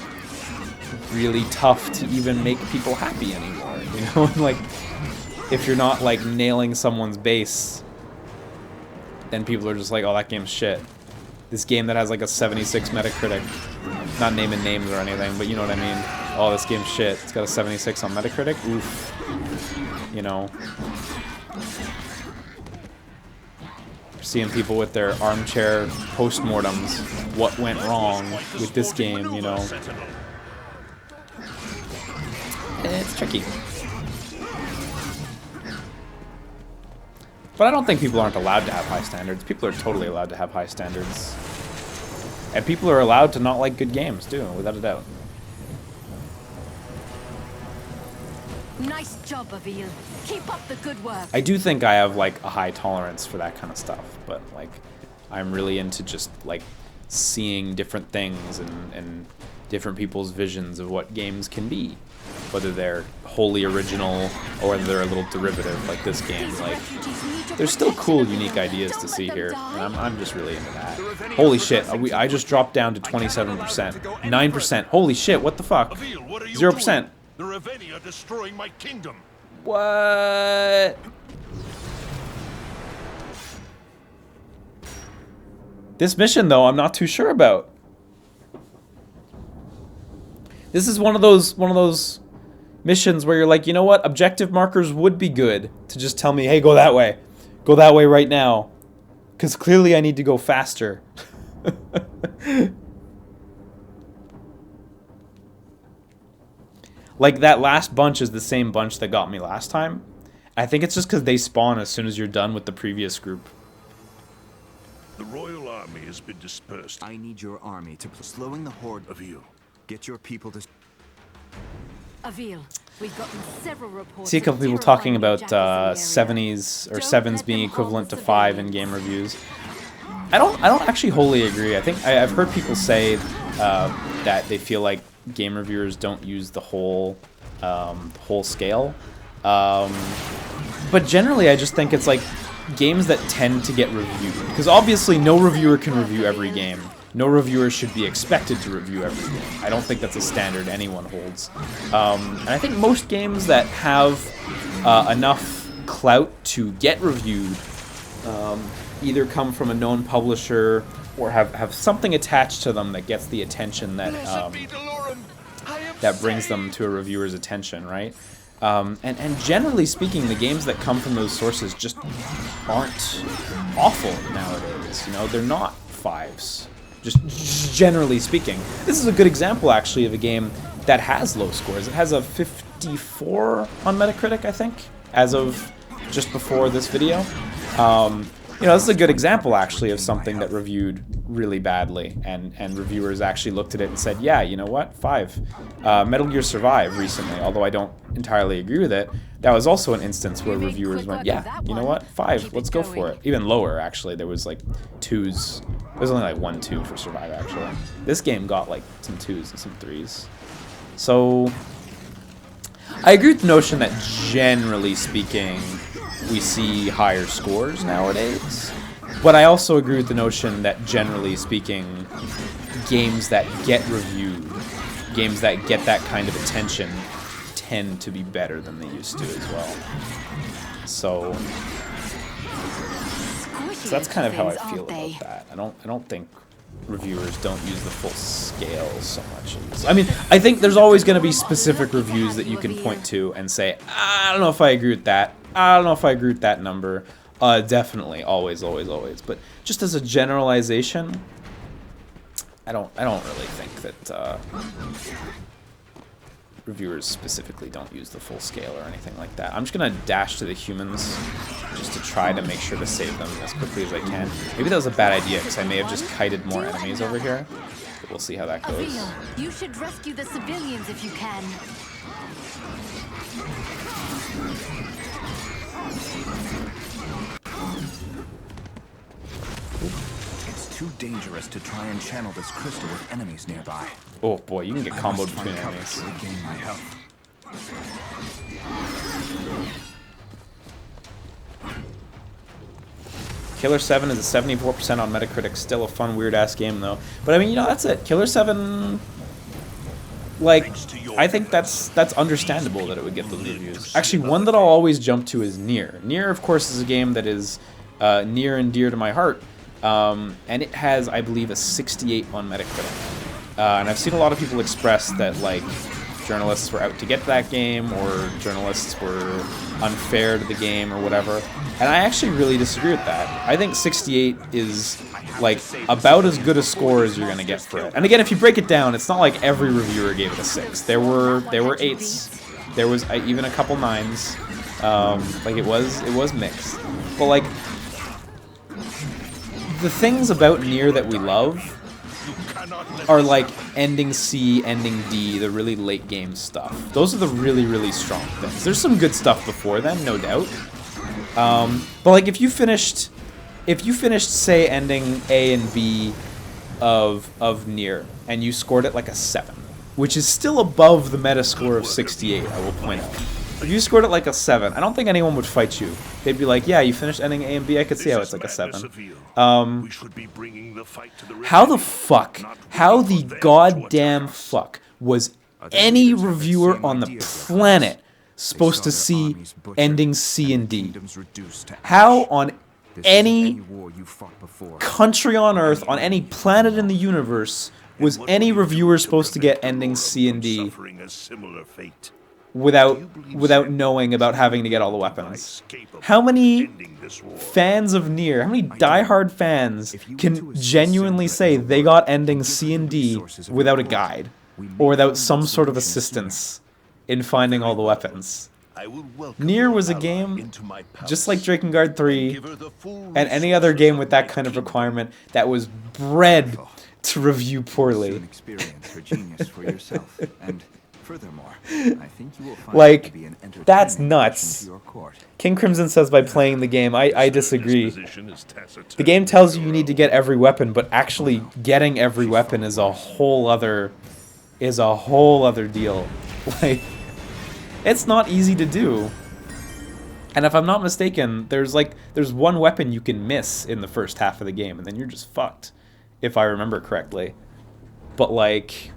really tough to even make people happy anymore, you know? Like, if you're not, like, nailing someone's base, then people are just like, oh, that game's shit. This game that has, like, a 76 Metacritic, not naming names or anything, but you know what I mean? Oh, this game's shit. It's got a 76 on Metacritic? Oof. You know? Seeing people with their armchair postmortems, what went wrong with this game, you know? It's tricky. But I don't think people aren't allowed to have high standards. People are totally allowed to have high standards. And people are allowed to not like good games, too, without a doubt. Nice job, Avil. Keep up the good work. I do think I have, like, a high tolerance for that kind of stuff. But, like, I'm really into just, like, seeing different things and different people's visions of what games can be. Whether they're wholly original or whether they're a little derivative like this game. Like, there's still cool, unique ideas to see here, and I'm just really into that. Holy shit, I just dropped down to 27%. 9%. Holy shit, what the fuck? 0%. The Reveni are destroying my kingdom. What? This mission, though, I'm not too sure about. This is one of those missions where you're like, you know what, objective markers would be good to just tell me, hey, go that way right now, because clearly I need to go faster. Like, that last bunch is the same bunch that got me last time. I think it's just because they spawn as soon as you're done with the previous group. The royal army has been dispersed. I need your army to slowing the horde. Avil. Get your people to. Avil, we've gotten several reports. See a couple of people talking terrifying about jackals in the area. 70s or Don't 7s let being them equivalent to harm 5 in game reviews. I don't actually wholly agree. I think I've heard people say that they feel like game reviewers don't use the whole scale. But generally, I just think it's like games that tend to get reviewed, because obviously no reviewer can review every game. No reviewer should be expected to review every game. I don't think that's a standard anyone holds. And I think most games that have enough clout to get reviewed either come from a known publisher or have something attached to them that gets the attention that that brings them to a reviewer's attention, right? And generally speaking, the games that come from those sources just aren't awful nowadays. You know, they're not 5s. Just generally speaking. This is a good example, actually, of a game that has low scores. It has a 54 on Metacritic, I think, as of just before this video. You know, this is a good example, actually, of something that reviewed really badly, and reviewers actually looked at it and said, yeah, you know what, 5. Metal Gear Survive recently, although I don't entirely agree with it, that was also an instance where reviewers went, yeah, you know what, 5, let's go for it. Even lower, actually, there was like 2s. There was only like 1 2 for Survive, actually. This game got like some 2s and some 3s. So, I agree with the notion that generally speaking, we see higher scores nowadays. But I also agree with the notion that generally speaking, games that get reviewed, games that get that kind of attention, tend to be better than they used to as well. So that's kind of how I feel about that. I don't think reviewers don't use the full scale so much. I mean, I think there's always going to be specific reviews that you can point to and say, I don't know if I agree with that. I don't know if I agree with that number. Definitely, always. But just as a generalization, I don't really think that reviewers specifically don't use the full scale or anything like that. I'm just gonna dash to the humans just to try to make sure to save them as quickly as I can. Maybe that was a bad idea because I may have just kited more enemies over here. But we'll see how that goes. Avil, you should rescue the civilians if you can. It's too dangerous to try and channel this crystal with enemies nearby. Oh boy, you can get comboed between enemies. Regain my health. Killer 7 is a 74% on Metacritic. Still a fun, weird-ass game, though. But, I mean, you know, that's it. Killer 7, like, I think that's understandable that it would get those reviews. Actually, one that I'll always jump to is Nier. Nier, of course, is a game that is near and dear to my heart. And it has, I believe, a 68 on Metacritic. And I've seen a lot of people express that, like, journalists were out to get that game, or journalists were unfair to the game, or whatever. And I actually really disagree with that. I think 68 is, like, about as good a score as you're going to get for it. And again, if you break it down, it's not like every reviewer gave it a 6. There were 8s. There was even a couple 9s. Like, it was mixed. But, like, the things about Nier that we love are like ending C, ending D, the really late game stuff. Those are the really, really strong things. There's some good stuff before then, no doubt. But like if you finished, say, ending A and B of Nier, and you scored it like a 7, which is still above the meta score of 68, I will point out. If you scored it like a 7, I don't think anyone would fight you. They'd be like, yeah, you finished ending A and B, I could see how it's like a 7. How the goddamn fuck was any reviewer on the planet supposed to see ending C and D? How on any country on Earth, on any planet in the universe, was any reviewer supposed to get ending C and D without knowing about having to get all the weapons. How many fans of Nier, how many diehard fans can genuinely say they got endings C and D without a guide or without some sort of assistance in finding all the weapons? Nier was a game, just like Drakengard 3, and any other game with that kind of requirement, that was bred to review poorly. Experience her genius for yourself, and furthermore, I think you will find Like, it to be an entertaining that's nuts. addition to your court. King Crimson says by playing the game, I disagree. The game tells you need to get every weapon, but actually getting every weapon is a whole other deal. Like, it's not easy to do. And if I'm not mistaken, there's one weapon you can miss in the first half of the game, and then you're just fucked, if I remember correctly. But like,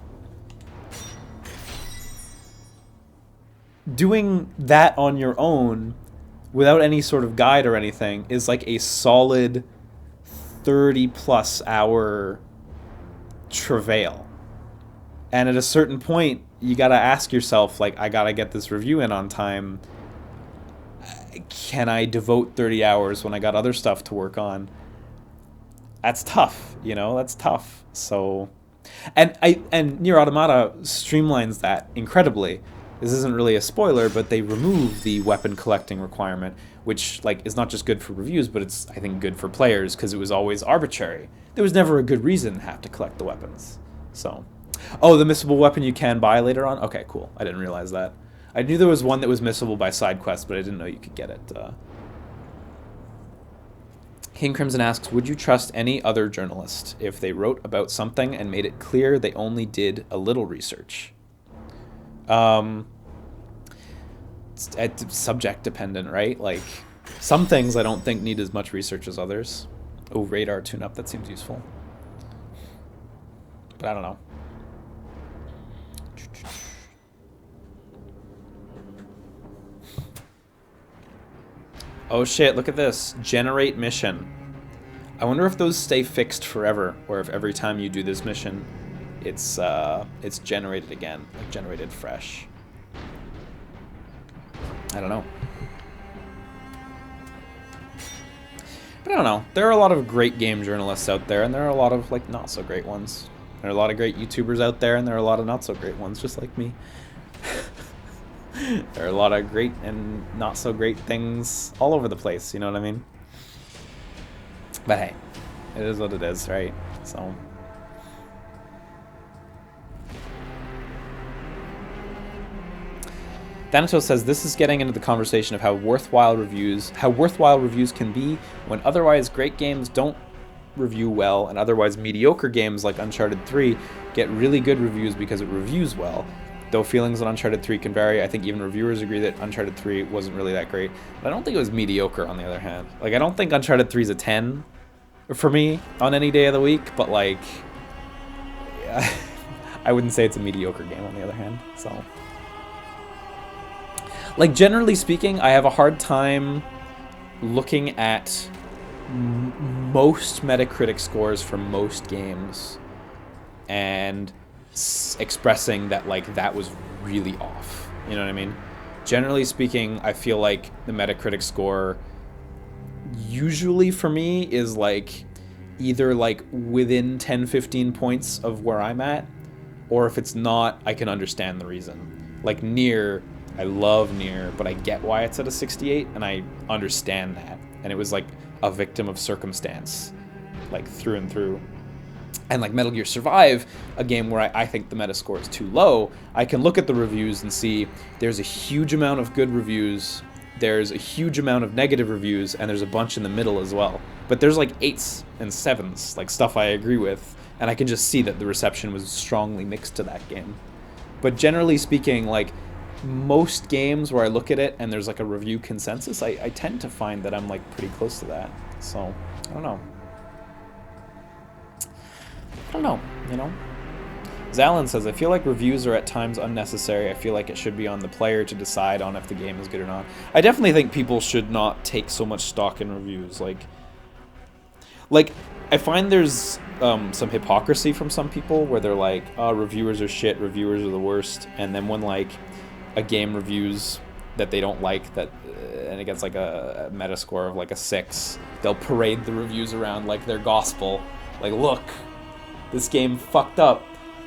doing that on your own without any sort of guide or anything is like a solid 30+ hour travail. And at a certain point, you gotta ask yourself, like, I gotta get this review in on time. Can I devote 30 hours when I got other stuff to work on? That's tough, you know, that's tough. So, and Nier Automata streamlines that incredibly. This isn't really a spoiler, but they remove the weapon collecting requirement, which like is not just good for reviews, but it's, I think, good for players because it was always arbitrary. There was never a good reason to have to collect the weapons. So, oh, the missable weapon you can buy later on? Okay, cool. I didn't realize that. I knew there was one that was missable by side quests, but I didn't know you could get it. King Crimson asks, would you trust any other journalist if they wrote about something and made it clear they only did a little research? It's subject dependent, right? Like, some things I don't think need as much research as others. Oh, radar tune-up, that seems useful. But I don't know. Oh shit, look at this. Generate mission. I wonder if those stay fixed forever, or if every time you do this mission, it's generated again, like generated fresh. I don't know. But I don't know. There are a lot of great game journalists out there, and there are a lot of like not so great ones. There are a lot of great YouTubers out there, and there are a lot of not so great ones, just like me. There are a lot of great and not so great things all over the place, you know what I mean? But hey, it is what it is, right? So. Thanatos says this is getting into the conversation of how worthwhile reviews can be when otherwise great games don't review well, and otherwise mediocre games like Uncharted 3 get really good reviews because it reviews well. Though feelings on Uncharted 3 can vary, I think even reviewers agree that Uncharted 3 wasn't really that great. But I don't think it was mediocre, on the other hand. Like, I don't think Uncharted 3 is a 10 for me on any day of the week, but like, I wouldn't say it's a mediocre game, on the other hand, so. Like, generally speaking, I have a hard time looking at most Metacritic scores for most games and expressing that, like, that was really off. You know what I mean? Generally speaking, I feel like the Metacritic score usually for me is, like, either, like, within 10-15 points of where I'm at, or if it's not, I can understand the reason. Like, Nier, I love Nier, but I get why it's at a 68, and I understand that. And it was, like, a victim of circumstance, like, through and through. And like Metal Gear Survive, a game where I think the Metascore is too low, I can look at the reviews and see there's a huge amount of good reviews, there's a huge amount of negative reviews, and there's a bunch in the middle as well. But there's like 8s and 7s, like stuff I agree with, and I can just see that the reception was strongly mixed to that game. But generally speaking, like most games where I look at it and there's like a review consensus, I tend to find that I'm like pretty close to that. So, I don't know. I don't know, you know? Zalin says, I feel like reviews are at times unnecessary. I feel like it should be on the player to decide on if the game is good or not. I definitely think people should not take so much stock in reviews. Like I find there's some hypocrisy from some people where they're like, oh, reviewers are shit, reviewers are the worst. And then when, like, a game reviews that they don't like, that and it gets like a meta score of like a 6, they'll parade the reviews around like they're gospel. Like, look, this game fucked up.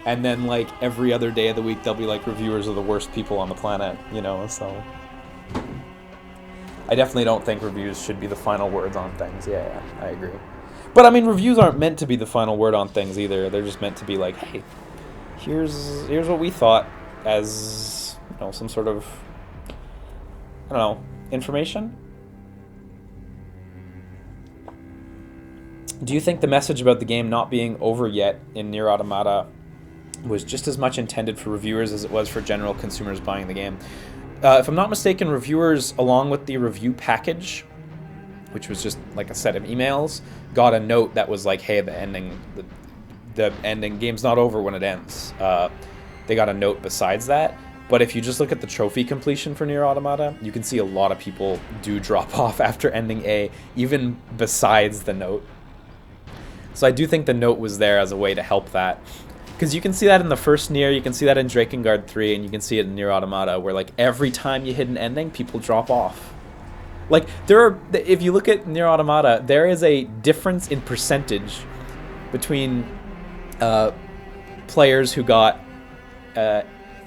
And then like every other day of the week they'll be like, reviewers are the worst people on the planet, you know, so I definitely don't think reviews should be the final words on things. Yeah, I agree. But I mean, reviews aren't meant to be the final word on things either. They're just meant to be like, hey, here's what we thought as, you know, some sort of, I don't know, information. Do you think the message about the game not being over yet in Nier Automata was just as much intended for reviewers as it was for general consumers buying the game? If I'm not mistaken, reviewers, along with the review package, which was just like a set of emails, got a note that was like, hey, the ending, game's not over when it ends. They got a note besides that. But if you just look at the trophy completion for Nier Automata, you can see a lot of people do drop off after ending A, even besides the note. So I do think the note was there as a way to help that. Because you can see that in the first Nier, you can see that in Drakengard 3, and you can see it in Nier Automata, where like every time you hit an ending, people drop off. Like, if you look at Nier Automata, there is a difference in percentage between players who got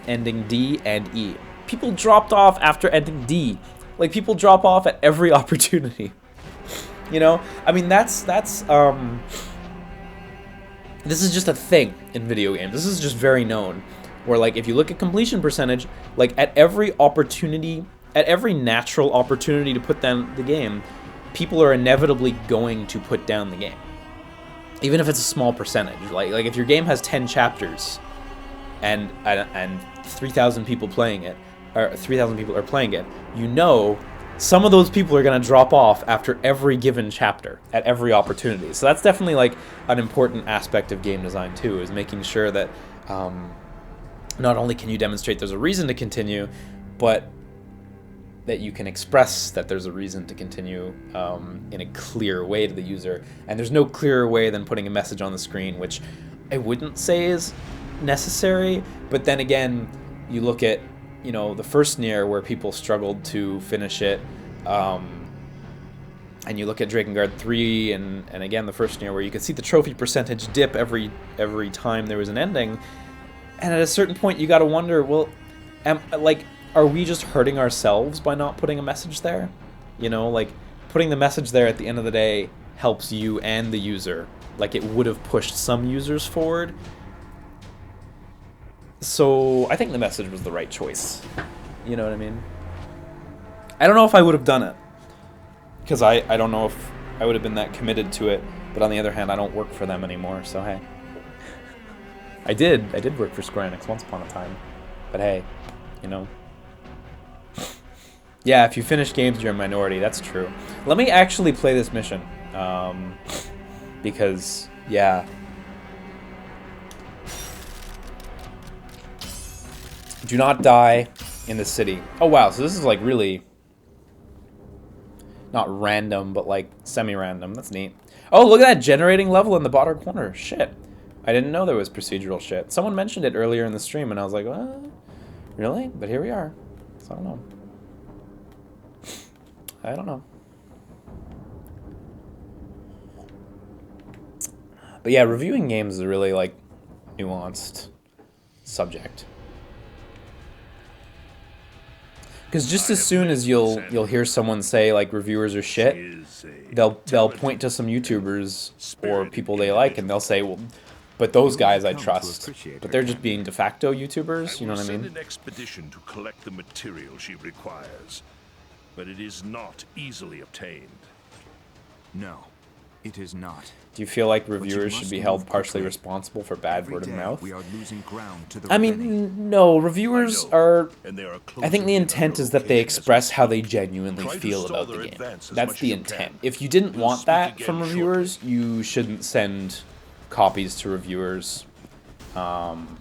ending D and E. People dropped off after ending D. Like, people drop off at every opportunity. You know? I mean, this is just a thing in video games. This is just very known. Where, like, if you look at completion percentage, like, at every opportunity, at every natural opportunity to put down the game, people are inevitably going to put down the game. Even if it's a small percentage. Like if your game has 10 chapters and 3,000 people playing it, or 3,000 people are playing it, you know some of those people are going to drop off after every given chapter, at every opportunity. So that's definitely like an important aspect of game design too, is making sure that not only can you demonstrate there's a reason to continue, but that you can express that there's a reason to continue in a clear way to the user. And there's no clearer way than putting a message on the screen, which I wouldn't say is necessary, but then again, you look at, you know, the first Nier where people struggled to finish it, and you look at Drakengard 3 and again the first Nier where you can see the trophy percentage dip every time there was an ending, and at a certain point you got to wonder, well, are we just hurting ourselves by not putting a message there? You know, like, putting the message there at the end of the day helps you and the user. Like, it would have pushed some users forward. So I think the message was the right choice. You know what I mean? I don't know if I would have done it, because I don't know if I would have been that committed to it. But on the other hand, I don't work for them anymore, so hey. I did work for Square Enix once upon a time. But hey, you know. Yeah, if you finish games, you're a minority. That's true. Let me actually play this mission. Because, yeah. Do not die in the city. Oh, wow. So this is, like, really not random, but, like, semi-random. That's neat. Oh, look at that generating level in the bottom corner. Shit. I didn't know there was procedural shit. Someone mentioned it earlier in the stream, and I was like, what? Really? But here we are. So I don't know. I don't know. But yeah, reviewing games is a really, like, nuanced subject. Because just as soon as you'll hear someone say, like, reviewers are shit, they'll point to some YouTubers or people they like, and they'll say, well, but those guys I trust. But they're just being de facto YouTubers, you know what I mean? Send an expedition to collect the material she requires, but it is not easily obtained. No, it is not. Do you feel like reviewers should be held partially responsible for bad word of mouth? We are losing ground to the I mean, no, reviewers are... I think the intent is that they express how they genuinely feel about the game. That's the intent. If you didn't want that from reviewers, you shouldn't send copies to reviewers. And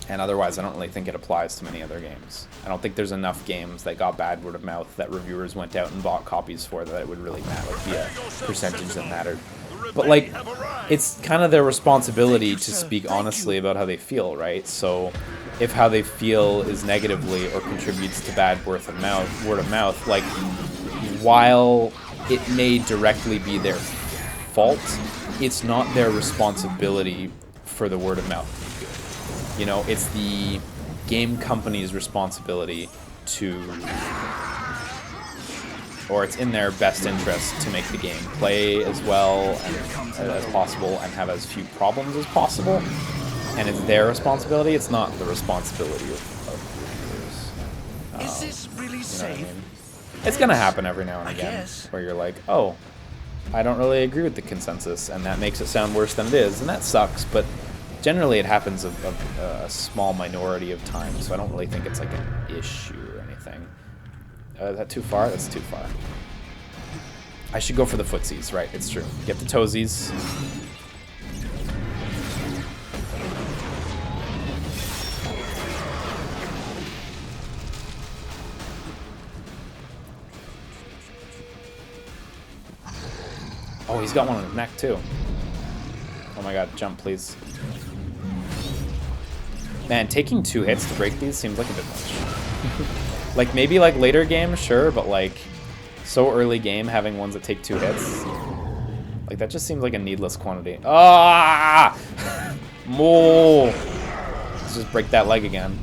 otherwise, I don't really think it applies to many other games. I don't think there's enough games that got bad word of mouth that reviewers went out and bought copies for that it would really matter, like, be a percentage that mattered. But, like, it's kind of their responsibility to speak honestly about how they feel, right? So, if how they feel is negatively or contributes to bad word of mouth, like, while it may directly be their fault, it's not their responsibility for the word of mouth to be good. You know, it's the game company's responsibility to, or it's in their best interest to make the game play as well as possible and have as few problems as possible. And it's their responsibility. It's not the responsibility of users. Is this really safe? You know what I mean? It's gonna happen every now and again, where you're like, oh, I don't really agree with the consensus, and that makes it sound worse than it is, and that sucks. But generally, it happens a small minority of times, so I don't really think it's like an issue or anything. Is that too far? That's too far. I should go for the footsies, right? It's true. Get the toesies. Oh, he's got one on his neck, too. Oh my god, jump, please. Man, taking 2 hits to break these seems like a bit much. Like, maybe, like, later game, sure, but, like, so early game, having ones that take 2 hits. Like, that just seems like a needless quantity. Ah! More! Let's just break that leg again.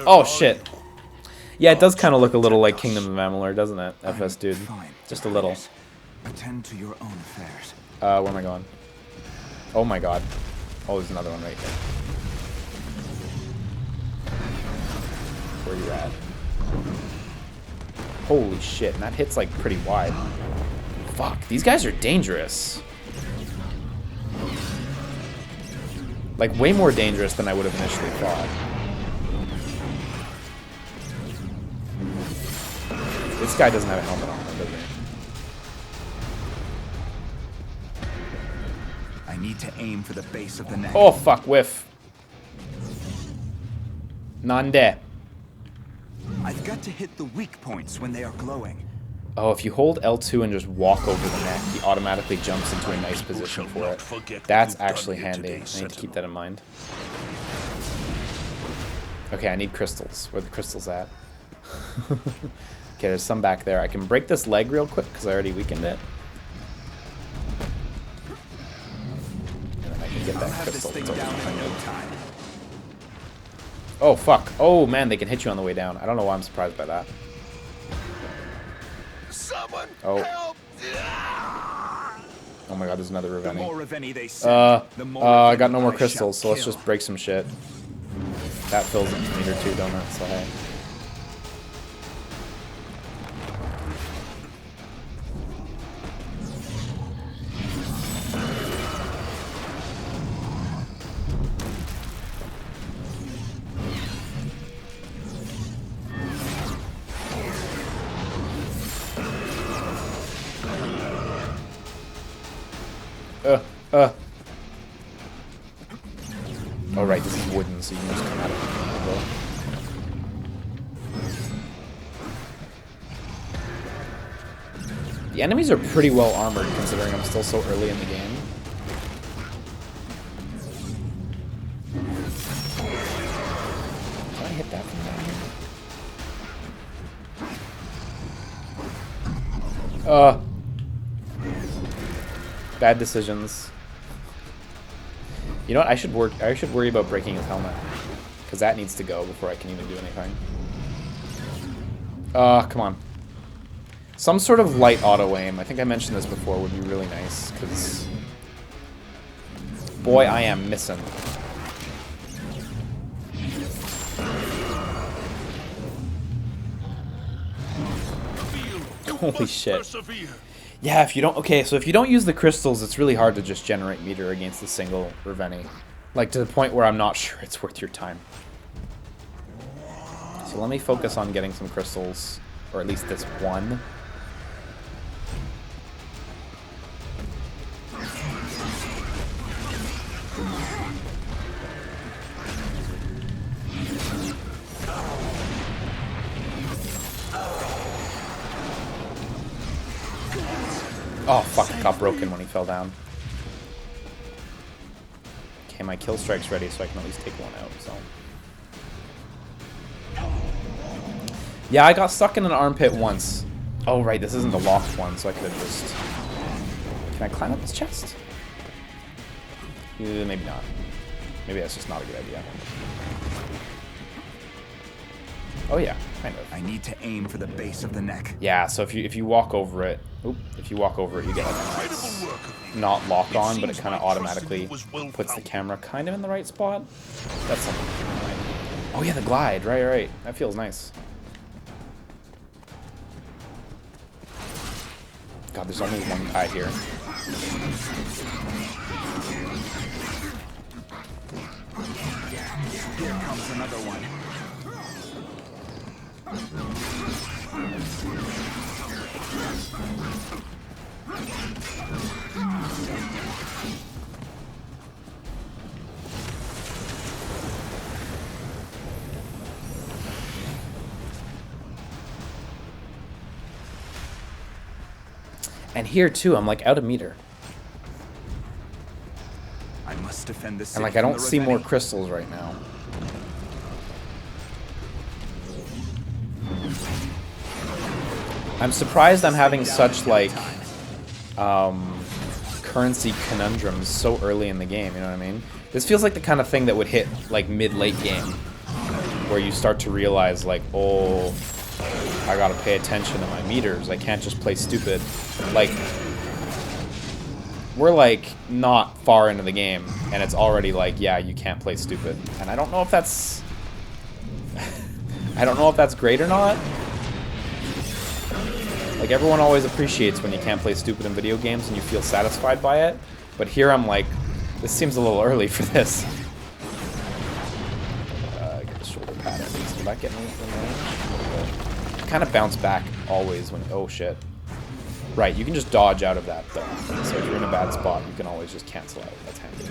Oh, shit. Yeah, it does kind of look a little like Kingdom of Amalur, doesn't it, FS dude? Just a little. Attend to your own affairs. Where am I going? Oh my god. Oh, there's another one right here. Where are you at? Holy shit, and that hits like pretty wide. Fuck, these guys are dangerous. Like, way more dangerous than I would have initially thought. This guy doesn't have a helmet on, does he? I need to aim for the base of the neck. Oh, fuck, whiff. Nande. I've got to hit the weak points when they are glowing. Oh, if you hold L2 and just walk over the neck, he automatically jumps into a nice position for it. That's actually handy. I need to keep that in mind. Okay, I need crystals. Where are the crystals at? Okay, there's some back there. I can break this leg real quick because I already weakened it. And then I can get that crystal. Oh, fuck. Oh, man, they can hit you on the way down. I don't know why I'm surprised by that. Someone oh. Help. Oh my god, there's another The Reveni. more Reveni they send, the more I got no more I crystals, so shall let's kill. just break some shit. That fills it to meter too, don't it? So hey. Oh right, this is wooden, so you can just come out of it. The enemies are pretty well armored, considering I'm still so early in the game. Can I hit that from down here? Bad decisions. You know what? I should worry about breaking his helmet, because that needs to go before I can even do anything. Come on. Some sort of light auto aim. I think I mentioned this before. Would be really nice, because boy, I am missing. Holy shit. Persevere. Yeah, if you don't... Okay, so if you don't use the crystals, it's really hard to just generate meter against a single Reveni. Like, to the point where I'm not sure it's worth your time. So let me focus on getting some crystals. Or at least this one. Oh, fuck, it got broken when he fell down. Okay, my kill strike's ready, so I can at least take one out, so. Yeah, I got stuck in an armpit once. Oh, right, this isn't the locked one, so I could have just... Can I climb up his chest? Maybe not. Maybe that's just not a good idea. Oh yeah, kind of. I need to aim for the base of the neck. Yeah, so if you walk over it, if you walk over it, you get like a nice, not lock on, but it kind of automatically puts the camera kind of in the right spot. That's something. Oh yeah, the glide, right. That feels nice. God, there's only one guy here. Here comes another one. And here too, I'm like out of meter. I must defend this. And like I don't see more crystals right now. I'm surprised I'm having such like currency conundrums so early in the game, you know what I mean? This feels like the kind of thing that would hit like mid-late game where you start to realize like, oh, I gotta pay attention to my meters. I can't just play stupid. Like, we're like not far into the game and it's already like, yeah, you can't play stupid. And I don't know if that's I don't know if that's great or not. Like, everyone always appreciates when you can't play stupid in video games and you feel satisfied by it. But here I'm like, this seems a little early for this. Get the shoulder pad at least. Will that get me in range? I kind of bounce back always when... Oh, shit. Right, you can just dodge out of that, though. So if you're in a bad spot, you can always just cancel out. That's handy.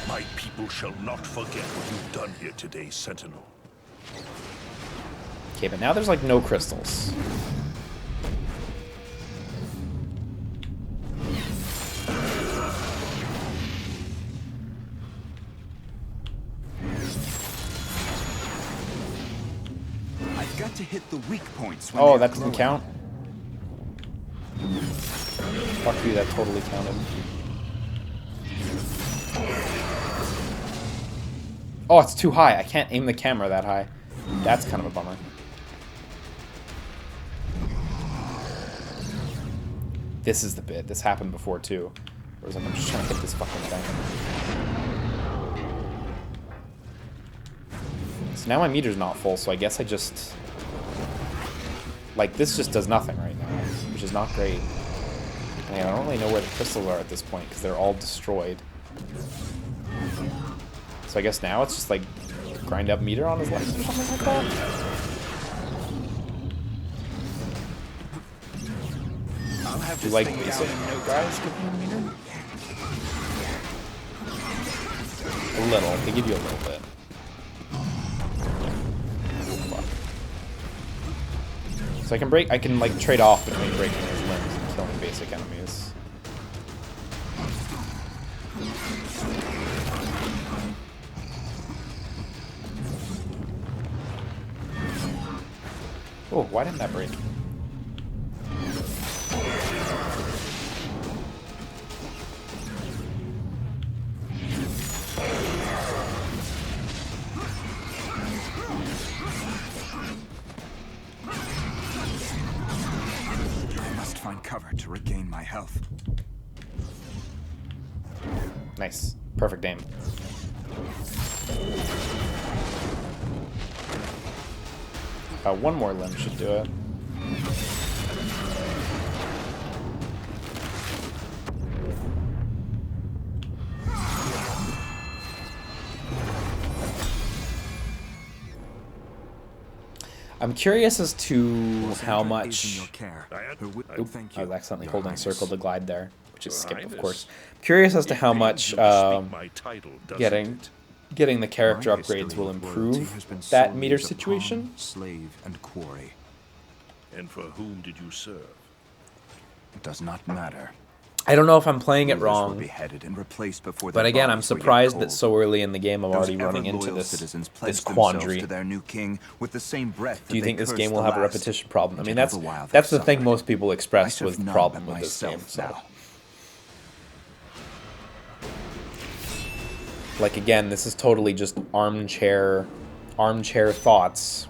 My people shall not forget what you've done here today, Sentinel. Okay, but now there's like no crystals. I've got to hit the weak points. When Oh, that doesn't count? Fuck you, that totally counted. Oh, it's too high. I can't aim the camera that high. That's kind of a bummer. This is the bit. This happened before, too. Whereas I'm just trying to hit this fucking thing. So now my meter's not full, so I guess I just... Like, this just does nothing right now, which is not great. I mean, I don't really know where the crystals are at this point, because they're all destroyed. So I guess now it's just like grind up meter on his legs or something like that. I'll have Do to like basic guys give you a meter? A little. They give you a little bit. Fuck. So I can like trade off between breaking his limbs and killing basic enemies. Oh, why didn't that break? I must find cover to regain my health. Nice. Perfect aim. One more limb should do it. I'm curious as to how much... Oop, I was accidentally holding circle to glide there, which is skip, of course. Curious as to how much getting getting the character My upgrades history will of royalty improve has been that solely meter as a situation. pawn, slave, and quarry. And for whom did you serve? It does not matter. I don't know if I'm playing it Rulers were wrong, beheaded and replaced before but their again, I'm bodies were yet surprised that cold. so early in the game I'm Those already running into ever-loyal this citizens this pledged themselves quandary. to their new king with the same breath that Do you they think this cursed game will the have a last, repetition problem? I and mean, yet all that's the while they've that's the thing suffered. most people I expressed should was have the known problem that with this game. myself So. now. Like again, this is totally just armchair thoughts.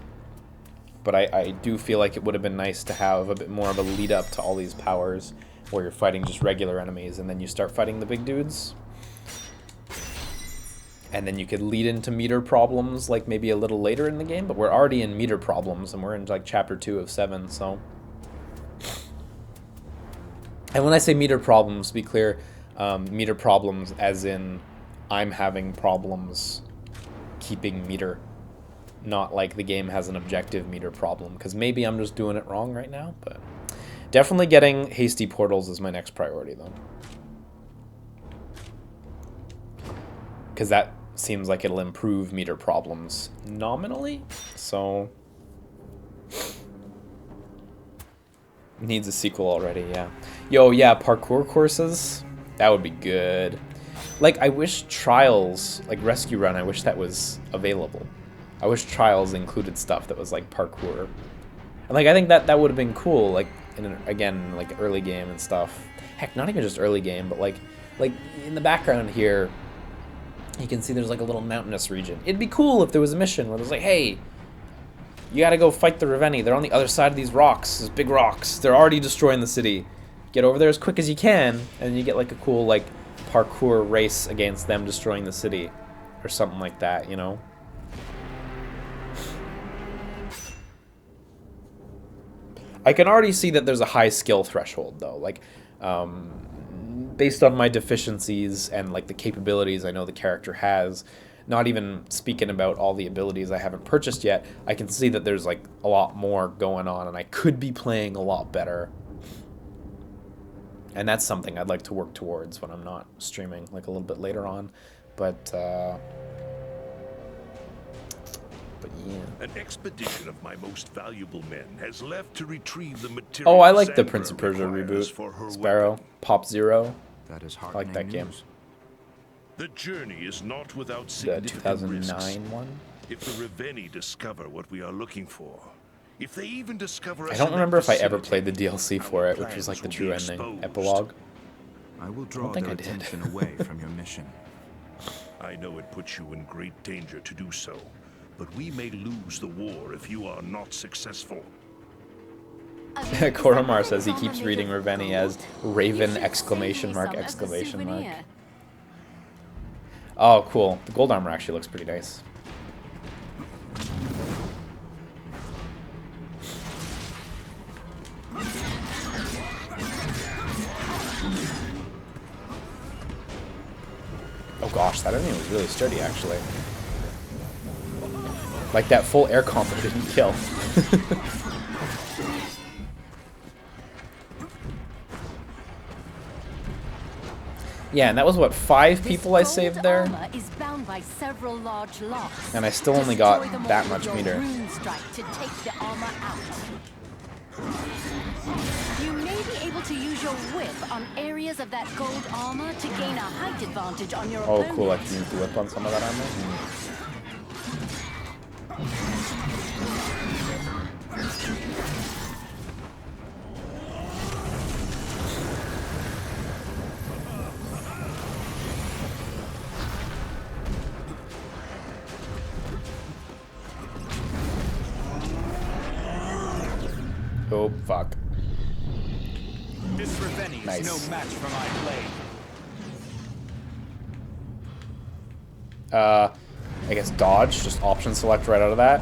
But I do feel like it would have been nice to have a bit more of a lead up to all these powers, where you're fighting just regular enemies, and then you start fighting the big dudes. And then you could lead into meter problems, like maybe a little later in the game, but we're already in meter problems, and we're in like chapter 2 of 7, so. And when I say meter problems, to be clear, meter problems as in I'm having problems keeping meter, not like the game has an objective meter problem, because maybe I'm just doing it wrong right now, but definitely getting hasty portals is my next priority, though. Because that seems like it'll improve meter problems nominally, so needs a sequel already. Yeah, yo, yeah, parkour courses, that would be good. Like, I wish Trials, like Rescue Run, I wish that was available. I wish Trials included stuff that was like parkour, and like I think that would have been cool, like in again, like early game and stuff. Heck, not even just early game, but like in the background here you can see there's like a little mountainous region. It'd be cool if there was a mission where there's like, hey, you gotta go fight the Reveni. They're on the other side of these rocks, these big rocks. They're already destroying the city. Get over there as quick as you can, and you get like a cool like parkour race against them destroying the city, or something like that, you know? I can already see that there's a high skill threshold, though. Like, based on my deficiencies and like the capabilities I know the character has, not even speaking about all the abilities I haven't purchased yet, I can see that there's like a lot more going on, and I could be playing a lot better. And that's something I'd like to work towards when I'm not streaming, like a little bit later on. But yeah. An expedition of my most valuable men has left to retrieve the materials. Oh, I like the Sandra Prince of Persia requires for her reboot. Sparrow, weapon. Pop Zero. That is I like heartening that game. news. The journey is not without The significant risks. 2009 one. If the Reveni discover what we are looking for, if they even discover I us don't in remember that if I ever vicinity, played the DLC for our it, which was like the plans true will be ending exposed. epilogue. I will draw think their I did. attention away from your mission. I know it puts you in great danger to do so, but we may lose the war if you are not successful. Koromar says he keeps reading Reveni as Raven exclamation mark exclamation mark. Oh, cool. The gold armor actually looks pretty nice. Oh gosh, that enemy was really sturdy actually. Like that full air combo didn't kill. Yeah, and that was what, 5 people I saved there? Is bound by several large locks. And I still only got Destroy them all that with much your meter. rune strike to take the armor out. You may be able to use your whip on areas of that gold armor to gain a height advantage on your Oh opponent. cool, I can use the whip on some of that armor. Oh fuck. This Reveni Nice. is no match for my blade. I guess dodge, just option select right out of that.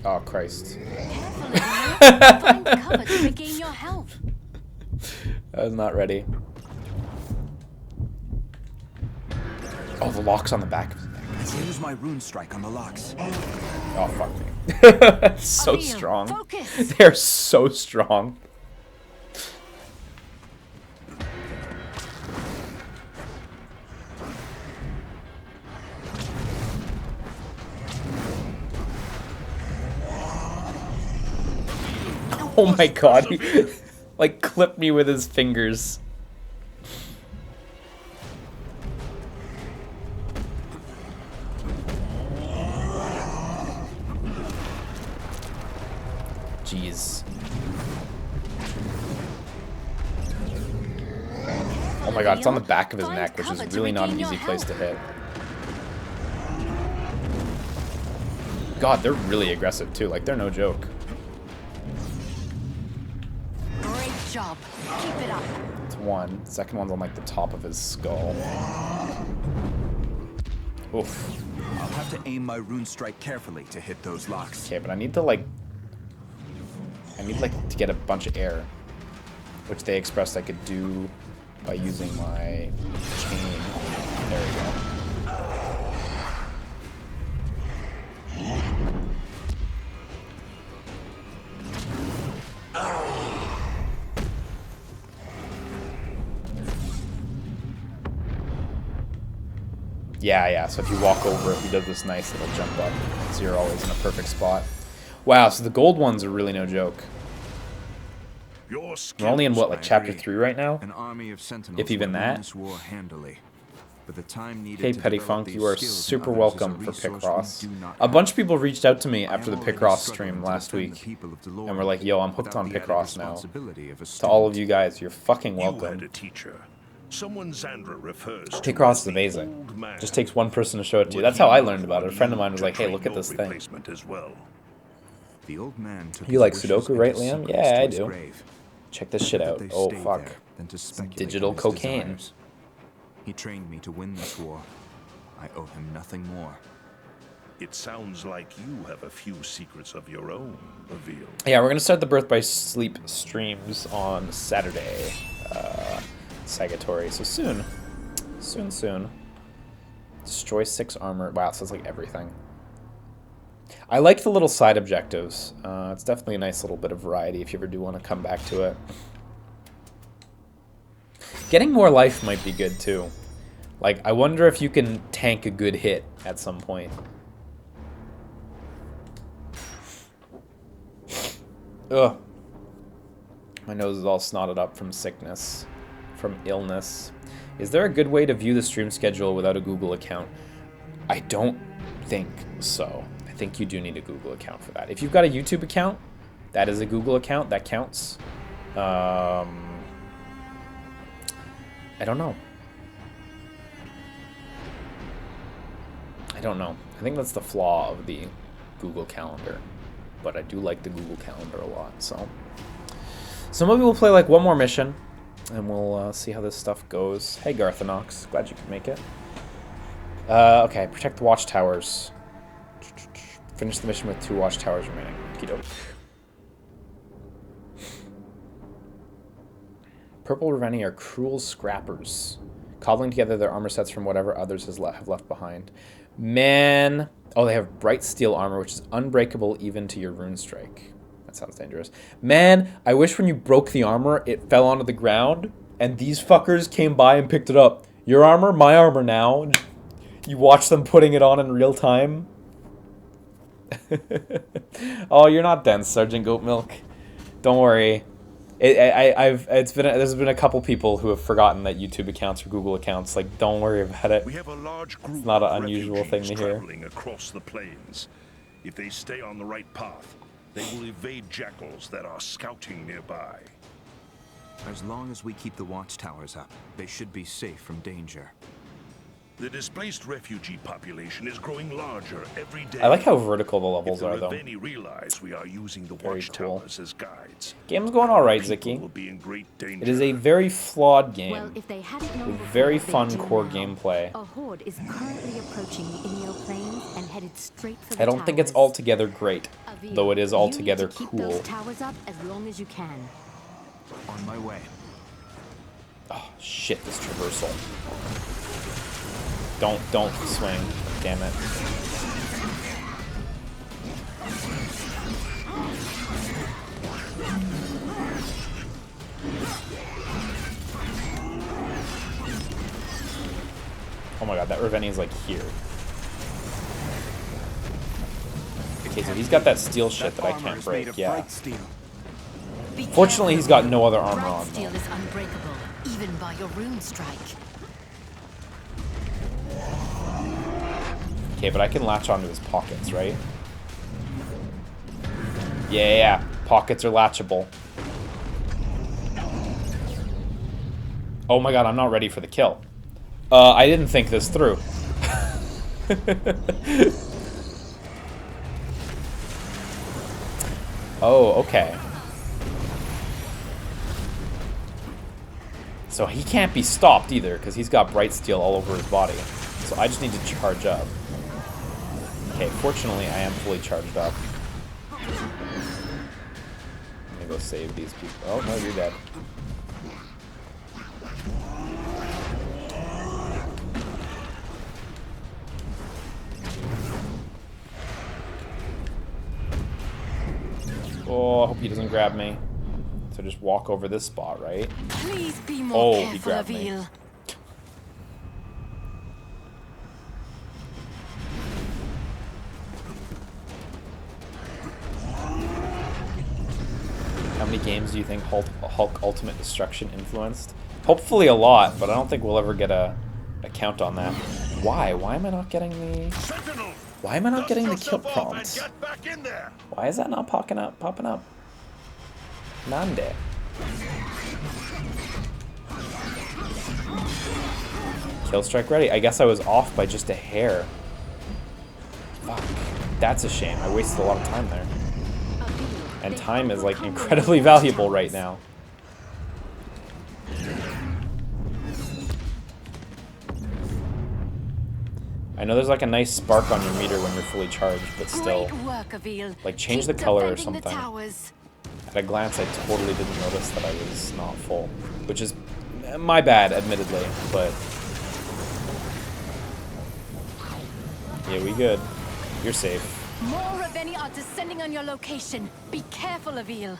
Oh Christ. Carefully, find cover to regain your health. I was not ready. Oh, the lock's on the back of his neck. Use my rune strike on the locks. Oh, fuck me. So Ariel, strong. focus. They're so strong. Oh my god, he like clipped me with his fingers. Jeez. Oh my god, it's on the back of his neck, which is really not an easy place to hit. God, they're really aggressive too, like they're no joke. Great job. Keep it up. It's one. Second one's on like the top of his skull. Oof. I'll have to aim my rune strike carefully to hit those locks. Okay, but I need to like to get a bunch of air, which they expressed I could do by using my chain. There we go. Yeah, so if you walk over it, he does this nice little jump up, so you're always in a perfect spot. Wow, so the gold ones are really no joke. Your We're only in, what, like I chapter agree. 3 right now? An army of sentinels If even would win that. this war handily. But the time needed Hey to Petty develop Funk, these you are skills in super others is a welcome for resource Picross. we do not A bunch of have. people reached out to me I after the am already Picross struggling stream to last defend the week, people of Delorum and we're like, yo, I'm hooked without on the added Picross now. responsibility of a To all of student. you guys, you're fucking You had welcome. a teacher. Someone Xandra refers to Picross as is the amazing. old man. Just takes one person to show it to you. Would That's he how I not learned about it. A want friend of you mine was to like, hey, train look at your this thing. replacement as well? The old man took You his like wishes Sudoku, right, into Liam? secrets Yeah, to I his do. grave. Check this shit Rather out. they Oh, stayed fuck. there than to speculate Digital on his cocaine. desires. He trained me to win this war. I owe him nothing more. It sounds like you have a few secrets of your own revealed. Yeah, we're going to start the Birth by Sleep streams on Saturday. Sagatory. So soon. Soon. Destroy 6 armor. Wow, so it's like everything. I like the little side objectives. It's definitely a nice little bit of variety if you ever do want to come back to it. Getting more life might be good too. Like, I wonder if you can tank a good hit at some point. Ugh. My nose is all snotted up from sickness, from illness. Is there a good way to view the stream schedule without a Google account? I don't think so. I think you do need a Google account for that. If you've got a YouTube account, that is a Google account. That counts. I don't know. I think that's the flaw of the Google Calendar. But I do like the Google Calendar a lot, so maybe we'll play like one more mission, and we'll see how this stuff goes. Hey, Garthanox, glad you could make it. Okay, protect the watchtowers. Finish the mission with 2 watchtowers remaining. Okey-doke. Purple Reveni are cruel scrappers, cobbling together their armor sets from whatever others have left behind. Man, oh, they have bright steel armor, which is unbreakable even to your rune strike. That sounds dangerous. Man, I wish when you broke the armor, it fell onto the ground, and these fuckers came by and picked it up. Your armor, my armor now. You watch them putting it on in real time. Oh, you're not dense, Sergeant Goat Milk. Don't worry. There's been a couple people who have forgotten that YouTube accounts are Google accounts. Like, don't worry about it. We have a large group It's not an of unusual thing refugees to hear. traveling across the plains. If they stay on the right path, they will evade jackals that are scouting nearby. As long as we keep the watchtowers up, they should be safe from danger. The displaced refugee population is growing larger every day. I like how vertical the levels If are, the though. Reveni realize we are using the Very watchtowers as guides, Game's going alright, people will Ziki. be in great danger. It is a very flawed game. Well, if they hadn't known with before, very they fun do core now. gameplay. A horde is currently approaching the Inyo Plains and headed straight for the I don't think it's towers. altogether great, Avir, though it is you altogether need to keep cool. those towers up as long as you can. On my way. Oh, shit, this traversal. Don't swing. Damn it. god, that Reveni's like here. Okay, so he's got that steel shit that I can't break, yeah. Fortunately, he's got no other armor on, Steel though. is unbreakable, even by your rune strike. Okay, but I can latch onto his pockets, right? Yeah, pockets are latchable. Oh my god, I'm not ready for the kill. I didn't think this through. Oh, okay. So he can't be stopped either, because he's got bright steel all over his body. So I just need to charge up. Okay, fortunately I am fully charged up. I'm gonna go save these people. Oh, no, you're dead. Oh, I hope he doesn't grab me. So just walk over this spot, right? Please be more careful, he grabbed me. Avil. How many games do you think Hulk Ultimate Destruction influenced? Hopefully a lot, but I don't think we'll ever get a count on that. Why? Why am I not getting the... Sentinel, Why am I not getting the dust kill yourself off and prompt? get back in there. Why is that not popping up? Nande. Kill strike ready. I guess I was off by just a hair. Fuck. That's a shame. I wasted a lot of time there. And time is like incredibly valuable right now. I know there's like a nice spark on your meter when you're fully charged, but still, Great work, Avil. like change Keep the color or defending the something. towers. At a glance, I totally didn't notice that I was not full, which is my bad, admittedly, but yeah, we good. You're safe. More Reveni are descending on your location. Be careful, Avil.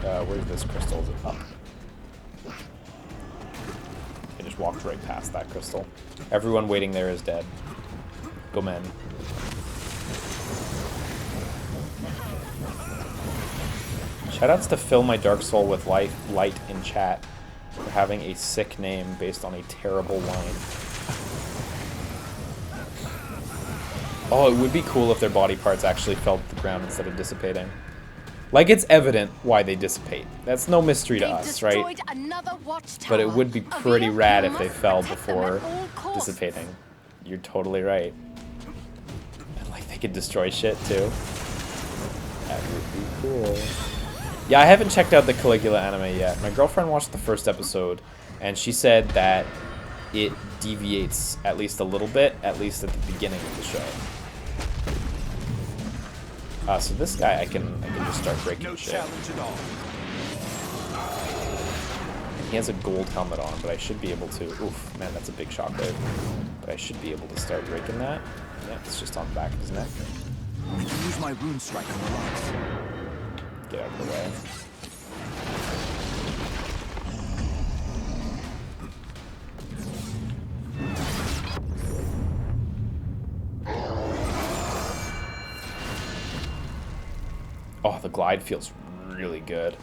Where's this crystal? Is it up? I just walked right past that crystal. Everyone waiting there is dead. Go men. Shoutouts to Fill My Dark Soul with Light in chat for having a sick name based on a terrible line. Oh, it would be cool if their body parts actually fell to the ground instead of dissipating. Like, it's evident why they dissipate. That's no mystery to us, right? But it would be pretty rad if they fell before dissipating. You're totally right. And, like, they could destroy shit, too. That would be cool. Yeah, I haven't checked out the Caligula anime yet. My girlfriend watched the first episode, and she said that it deviates at least a little bit, at least at the beginning of the show. So this guy, I can just start breaking shit. He has a gold helmet on, but I should be able to... Oof, man, that's a big shockwave. But I should be able to start breaking that. Yeah, it's just on the back of his neck. I can use my rune strike on the rocks. Get out of the way. Oh, the glide feels really good.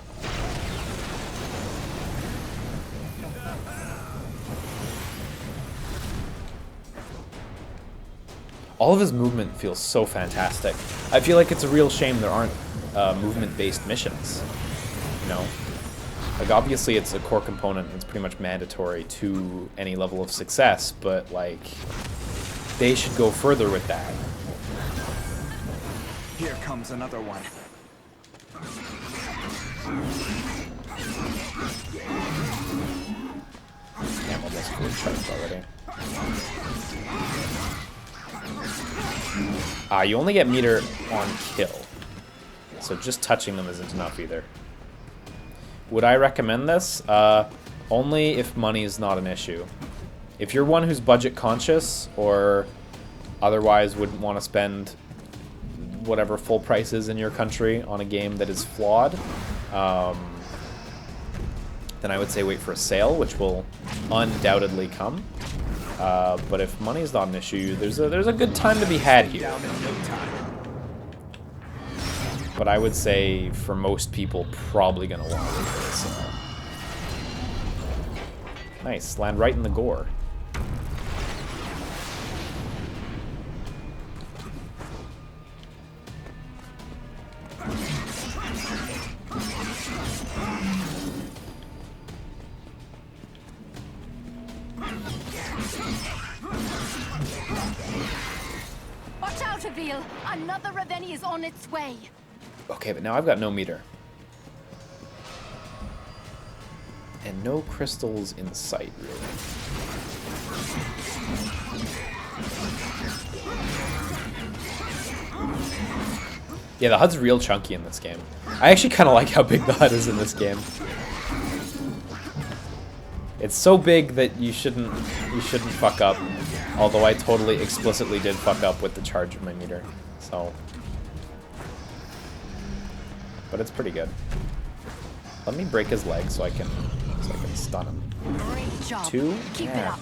All of his movement feels so fantastic. I feel like it's a real shame there aren't movement-based missions, you know? Like, obviously it's a core component, it's pretty much mandatory to any level of success, but, like, they should go further with that. Here comes another one. Damn, almost fully charged already. You only get meter on kill, so just touching them isn't enough either. Would I recommend this? Only if money is not an issue. If you're one who's budget conscious or otherwise wouldn't want to spend whatever full price is in your country on a game that is flawed, then I would say wait for a sale, which will undoubtedly come. But if money's not an issue, there's a good time to be had here. But I would say for most people, probably gonna want to wait for a sale. Nice, land right in the gore. Watch out, Avil! Another Reveni is on its way. Okay, but now I've got no meter. And no crystals in sight, really. Yeah, the HUD's real chunky in this game. I actually kind of like how big the HUD is in this game. It's so big that you shouldn't fuck up. Although I totally explicitly did fuck up with the charge of my meter. So, but it's pretty good. Let me break his leg so I can stun him. Great job. 2? Keep it Yeah. up.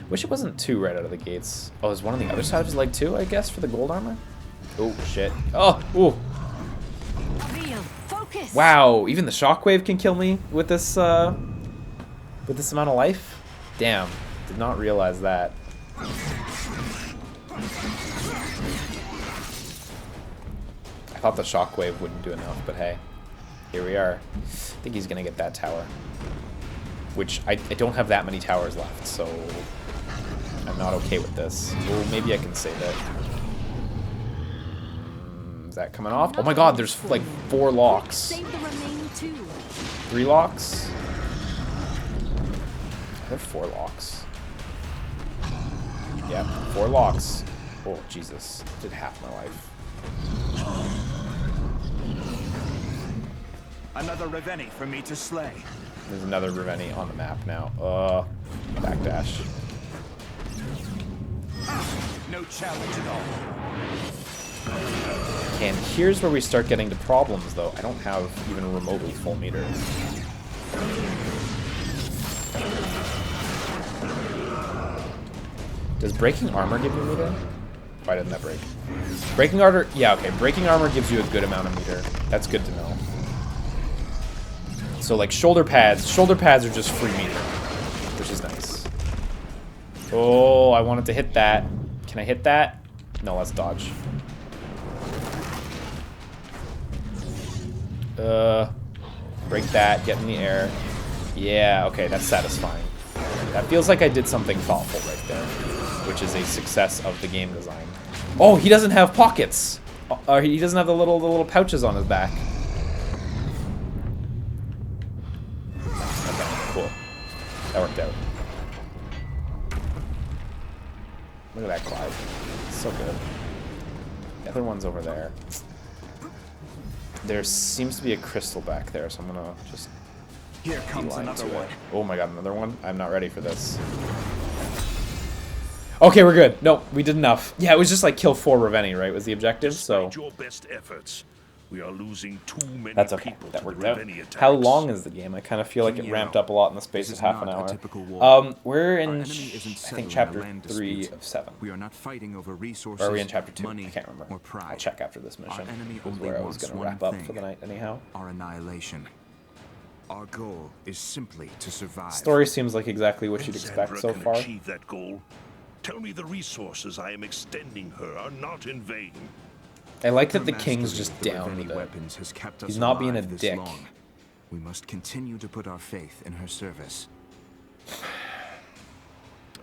Wish it wasn't 2 right out of the gates. Oh, there's one on the other side of his leg too, I guess, for the gold armor? Oh, shit. Oh, ooh. Avil, focus. Wow, even the shockwave can kill me with this amount of life? Damn, did not realize that. I thought the shockwave wouldn't do enough, but hey, here we are. I think he's gonna get that tower. Which, I don't have that many towers left, so I'm not okay with this. Well, maybe I can save it. Is that coming off? Oh my god, there's like 4 locks. Save the remaining 2. 3 locks? There are 4 locks. Yeah, 4 locks. Oh, Jesus. Did half my life. Another Reveni for me to slay. There's another Reveni on the map now. Backdash. No challenge at all. And here's where we start getting to problems, though. I don't have even remotely full meter. Does breaking armor give you meter? Why didn't that break? Breaking armor, yeah, okay. Breaking armor gives you a good amount of meter. That's good to know. So like shoulder pads are just free meter, which is nice. Oh, I wanted to hit that. Can I hit that? No, let's dodge. Break that, get in the air. Yeah, okay, that's satisfying. That feels like I did something thoughtful right there, which is a success of the game design. Oh, he doesn't have pockets. He doesn't have the little pouches on his back. Okay, cool. That worked out. Look at that glide. It's so good. The other one's over there. There seems to be a crystal back there, so I'm gonna just Here comes beeline another to one. it. Oh my god, another one? I'm not ready for this. Okay, we're good. No, we did enough. Yeah, it was just like kill 4 Reveni, right? Was the objective, so Despite your best efforts, we are losing too many that's okay. people That to worked the out. Reveni attacks. How long is the game? I kind of feel like it ramped up a lot in the space This of is half an not a hour. typical war. We're Our in, enemy I isn't think, settling a chapter land 3 dispute. of 7. We are not fighting over resources, Or are we in chapter 2? money, I can't remember. or pride. I'll check after this mission. Our enemy It was only where I was wants going to one wrap up thing. for the night anyhow. Our annihilation. Our goal is simply to survive. Story seems like exactly what you'd expect Sandra so can far. achieve that goal. Tell me the resources I am extending her are not in vain. I like Her that the king's mastery just of the down Reveni with it. weapons has kept us He's not being a alive this dick. long. We must continue to put our faith in her service.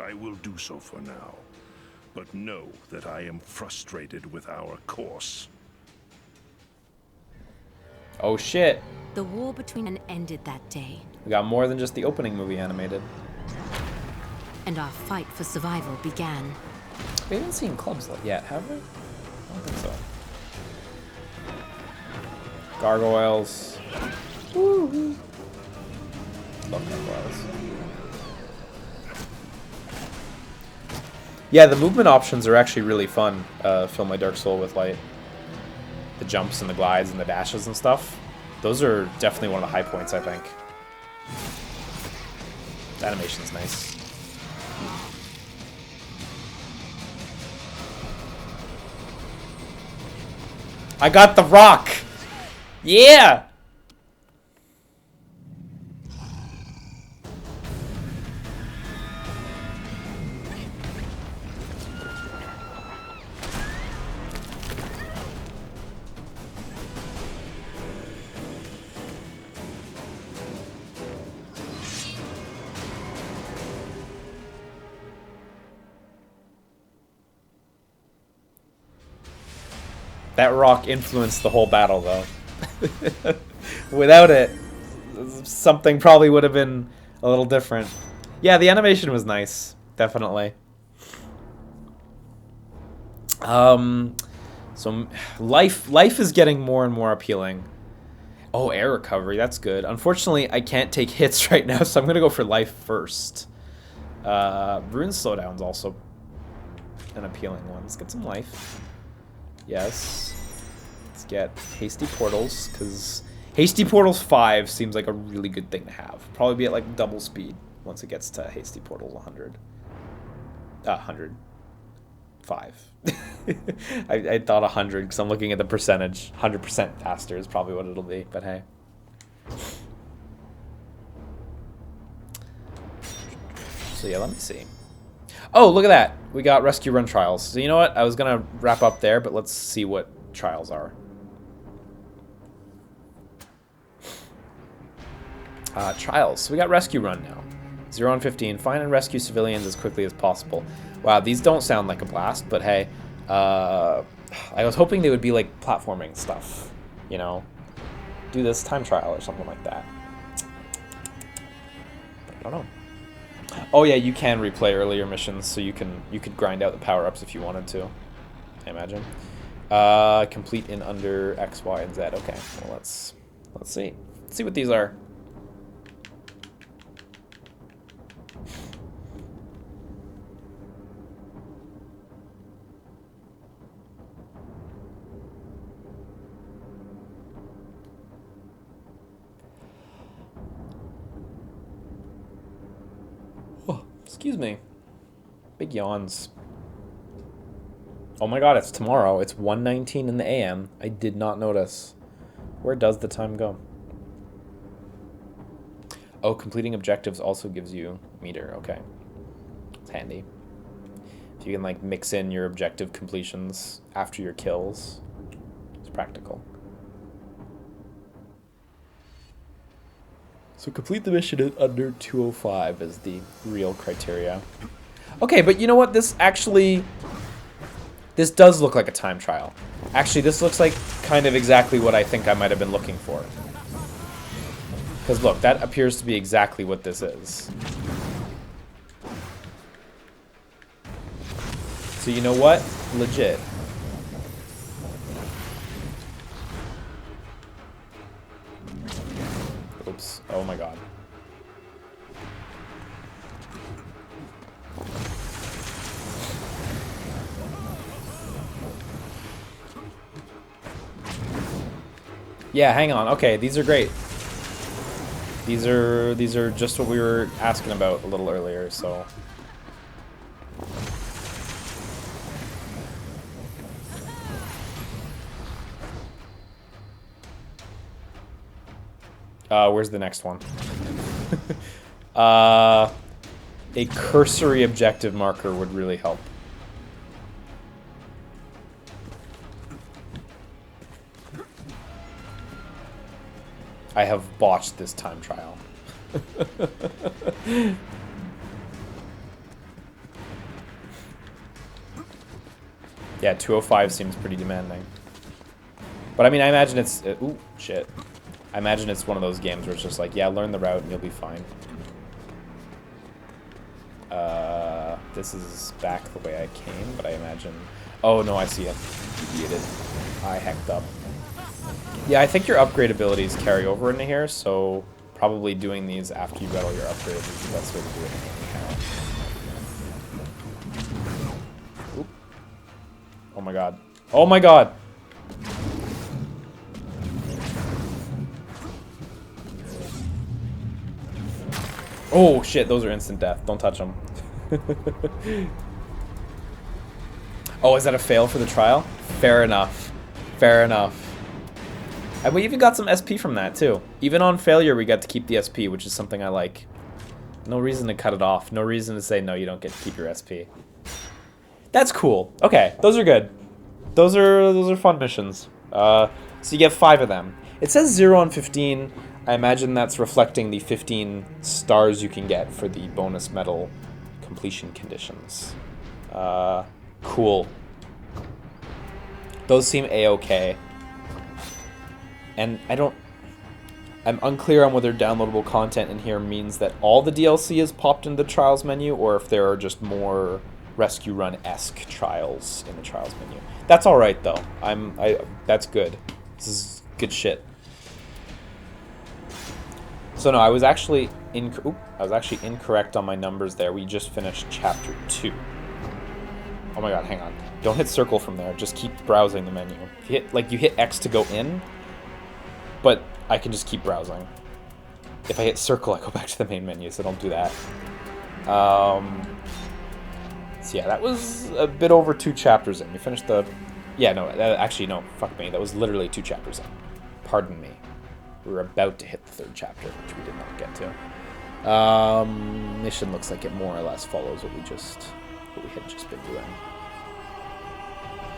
I will do so for now, but know that I am frustrated with our course. Oh shit. The war between and ended that day, We got more than just the opening movie animated. and our fight for survival began. We haven't seen clubs yet, have we? I don't think so. Gargoyles. Woo-hoo. Love gargoyles. Yeah, the movement options are actually really fun. Fill my Dark Soul with light. The jumps and the glides and the dashes and stuff. Those are definitely one of the high points, I think. The animation's nice. I got the rock! Yeah! That rock influenced the whole battle, though. Without it, something probably would have been a little different. Yeah, the animation was nice. Definitely. So life is getting more and more appealing. Oh, air recovery, that's good. Unfortunately, I can't take hits right now, so I'm gonna go for life first. Rune slowdown's also an appealing one. Let's get some life. Yes. Let's get Hasty Portals, because Hasty Portals 5 seems like a really good thing to have. Probably be at like double speed once it gets to Hasty Portals 100. 100. 5. I thought 100 because I'm looking at the percentage. 100% faster is probably what it'll be, but hey. So yeah, let me see. Oh, look at that. We got Rescue Run Trials. So you know what? I was going to wrap up there, but let's see what trials are. Trials. So we got Rescue Run now. 0 on 15. Find and rescue civilians as quickly as possible. Wow, these don't sound like a blast, but hey. I was hoping they would be like platforming stuff. You know? Do this time trial or something like that. But I don't know. Oh yeah, you can replay earlier missions, so you could grind out the power-ups if you wanted to. I imagine. Complete in under X, Y, and Z. Okay, well let's see. Let's see what these are. Excuse me. Big yawns. Oh my god, it's tomorrow. It's 1:19 in the AM. I did not notice. Where does the time go? Oh, completing objectives also gives you meter. Okay. It's handy. If you can like mix in your objective completions after your kills, it's practical. So complete the mission in under 2:05 is the real criteria. Okay, but you know what? This does look like a time trial. Actually, this looks like kind of exactly what I think I might have been looking for. Because look, that appears to be exactly what this is. So you know what? Legit. Oops. Oh my god. Yeah, hang on. Okay, these are great. These are just what we were asking about a little earlier, so. Where's the next one? A cursory objective marker would really help. I have botched this time trial. Yeah, 2:05 seems pretty demanding. But I mean, I imagine it's... ooh, shit. I imagine it's one of those games where it's just like, yeah, learn the route and you'll be fine. This is back the way I came, but I imagine... Oh, no, I see it. Deviated. I hecked up. Yeah, I think your upgrade abilities carry over into here, so probably doing these after you got all your upgrades is the best way to do it anyhow. Oop. Oh my god. Oh my god! Oh shit, those are instant death. Don't touch them. Oh, is that a fail for the trial? Fair enough. Fair enough. And we even got some SP from that too. Even on failure, we got to keep the SP, which is something I like. No reason to cut it off. No reason to say, no, you don't get to keep your SP. That's cool. Okay, those are good. Those are fun missions. So you get 5 of them. It says 0 on 15. I imagine that's reflecting the 15 stars you can get for the bonus medal completion conditions. Cool. Those seem a-okay. And I'm unclear on whether downloadable content in here means that all the DLC is popped into the trials menu, or if there are just more rescue run-esque trials in the trials menu. That's all right though. That's good. This is good shit. So no, I was actually incorrect on my numbers there. We just finished chapter 2. Oh my god, hang on. Don't hit circle from there. Just keep browsing the menu. You hit X to go in, but I can just keep browsing. If I hit circle, I go back to the main menu, so don't do that. So yeah, that was a bit over 2 chapters in. We finished the... Yeah, no, actually, no, fuck me. That was literally 2 chapters in. Pardon me. We were about to hit the 3rd chapter, which we did not get to. Mission looks like it more or less follows what we had just been doing.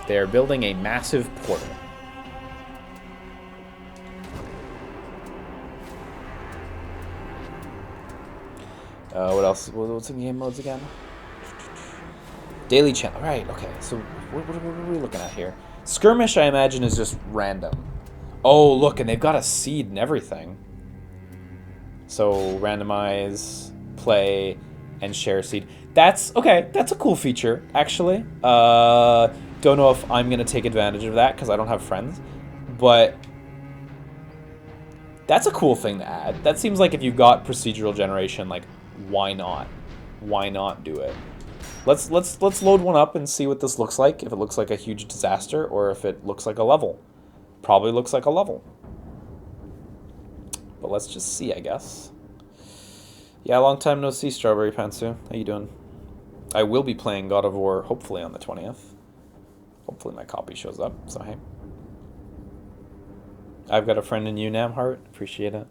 They are building a massive portal. What else? What's in game modes again? Daily channel. Right, okay. So what are we looking at here? Skirmish, I imagine, is just random. Oh, look, and they've got a seed and everything. So randomize, play, and share seed. That's okay. That's a cool feature, actually. Don't know if I'm gonna take advantage of that because I don't have friends, but that's a cool thing to add. That seems like if you got procedural generation, like why not? Why not do it? Let's load one up and see what this looks like. If it looks like a huge disaster or if it looks like a level. Probably looks like a level. But let's just see, I guess. Yeah, long time no see, Strawberry Pantsu. How you doing? I will be playing God of War, hopefully on the 20th. Hopefully my copy shows up, so hey. I've got a friend in you, Namhart. Appreciate it.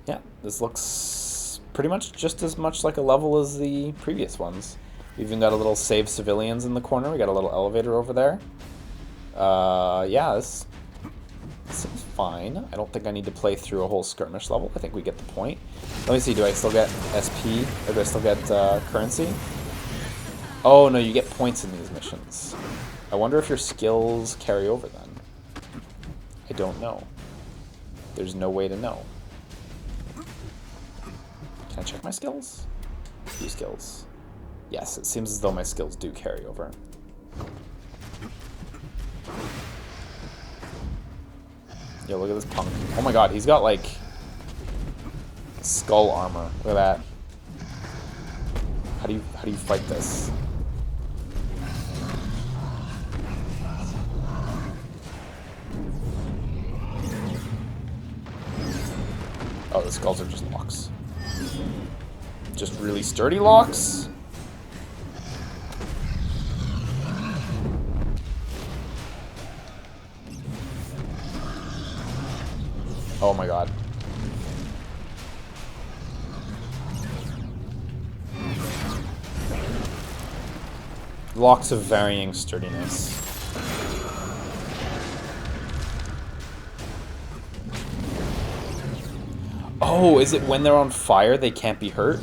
Yeah, this looks pretty much just as much like a level as the previous ones. We've even got a little save civilians in the corner. We got a little elevator over there. Yeah, this seems fine. I don't think I need to play through a whole skirmish level. I think we get the point. Let me see, do I still get SP? Or do I still get currency? Oh, no, you get points in these missions. I wonder if your skills carry over then. I don't know. There's no way to know. Can I check my skills? View skills. Yes, it seems as though my skills do carry over. Yo, look at this punk. Oh my god, he's got like skull armor. Look at that. How do you fight this? Oh, the skulls are just locks. Just really sturdy locks. Oh my god. Locks of varying sturdiness. Oh, is it when they're on fire they can't be hurt?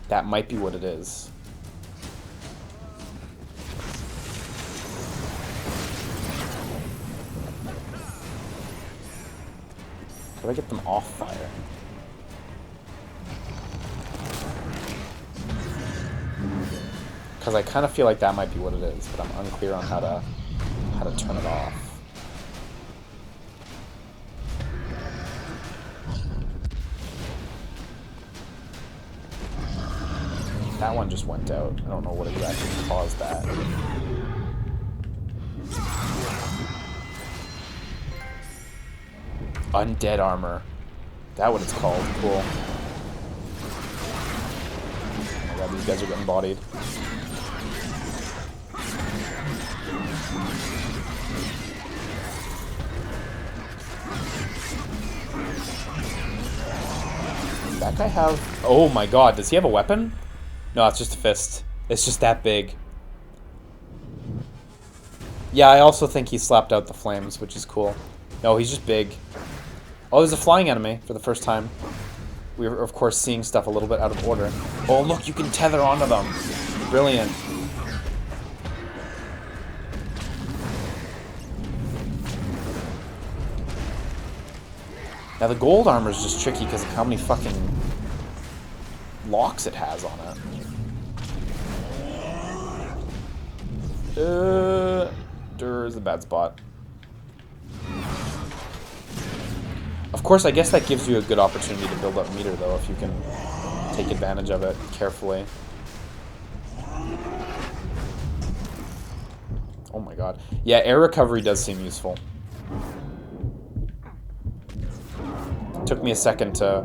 That might be what it is. How do I get them off fire? Because I kind of feel like that might be what it is, but I'm unclear on how to turn it off. That one just went out. I don't know what exactly caused that. Undead armor. That what it's called. Cool. Oh my god, these guys are getting bodied. That guy have... Oh my god, does he have a weapon? No, it's just a fist. It's just that big. Yeah, I also think he slapped out the flames, which is cool. No, he's just big. Oh, there's a flying enemy for the first time. We were, of course, seeing stuff a little bit out of order. Oh, look, you can tether onto them. Brilliant. Now, the gold armor is just tricky because of how many fucking locks it has on it. There's a bad spot. Of course, I guess that gives you a good opportunity to build up meter, though, if you can take advantage of it carefully. Oh my god. Yeah, air recovery does seem useful. It took me a second to,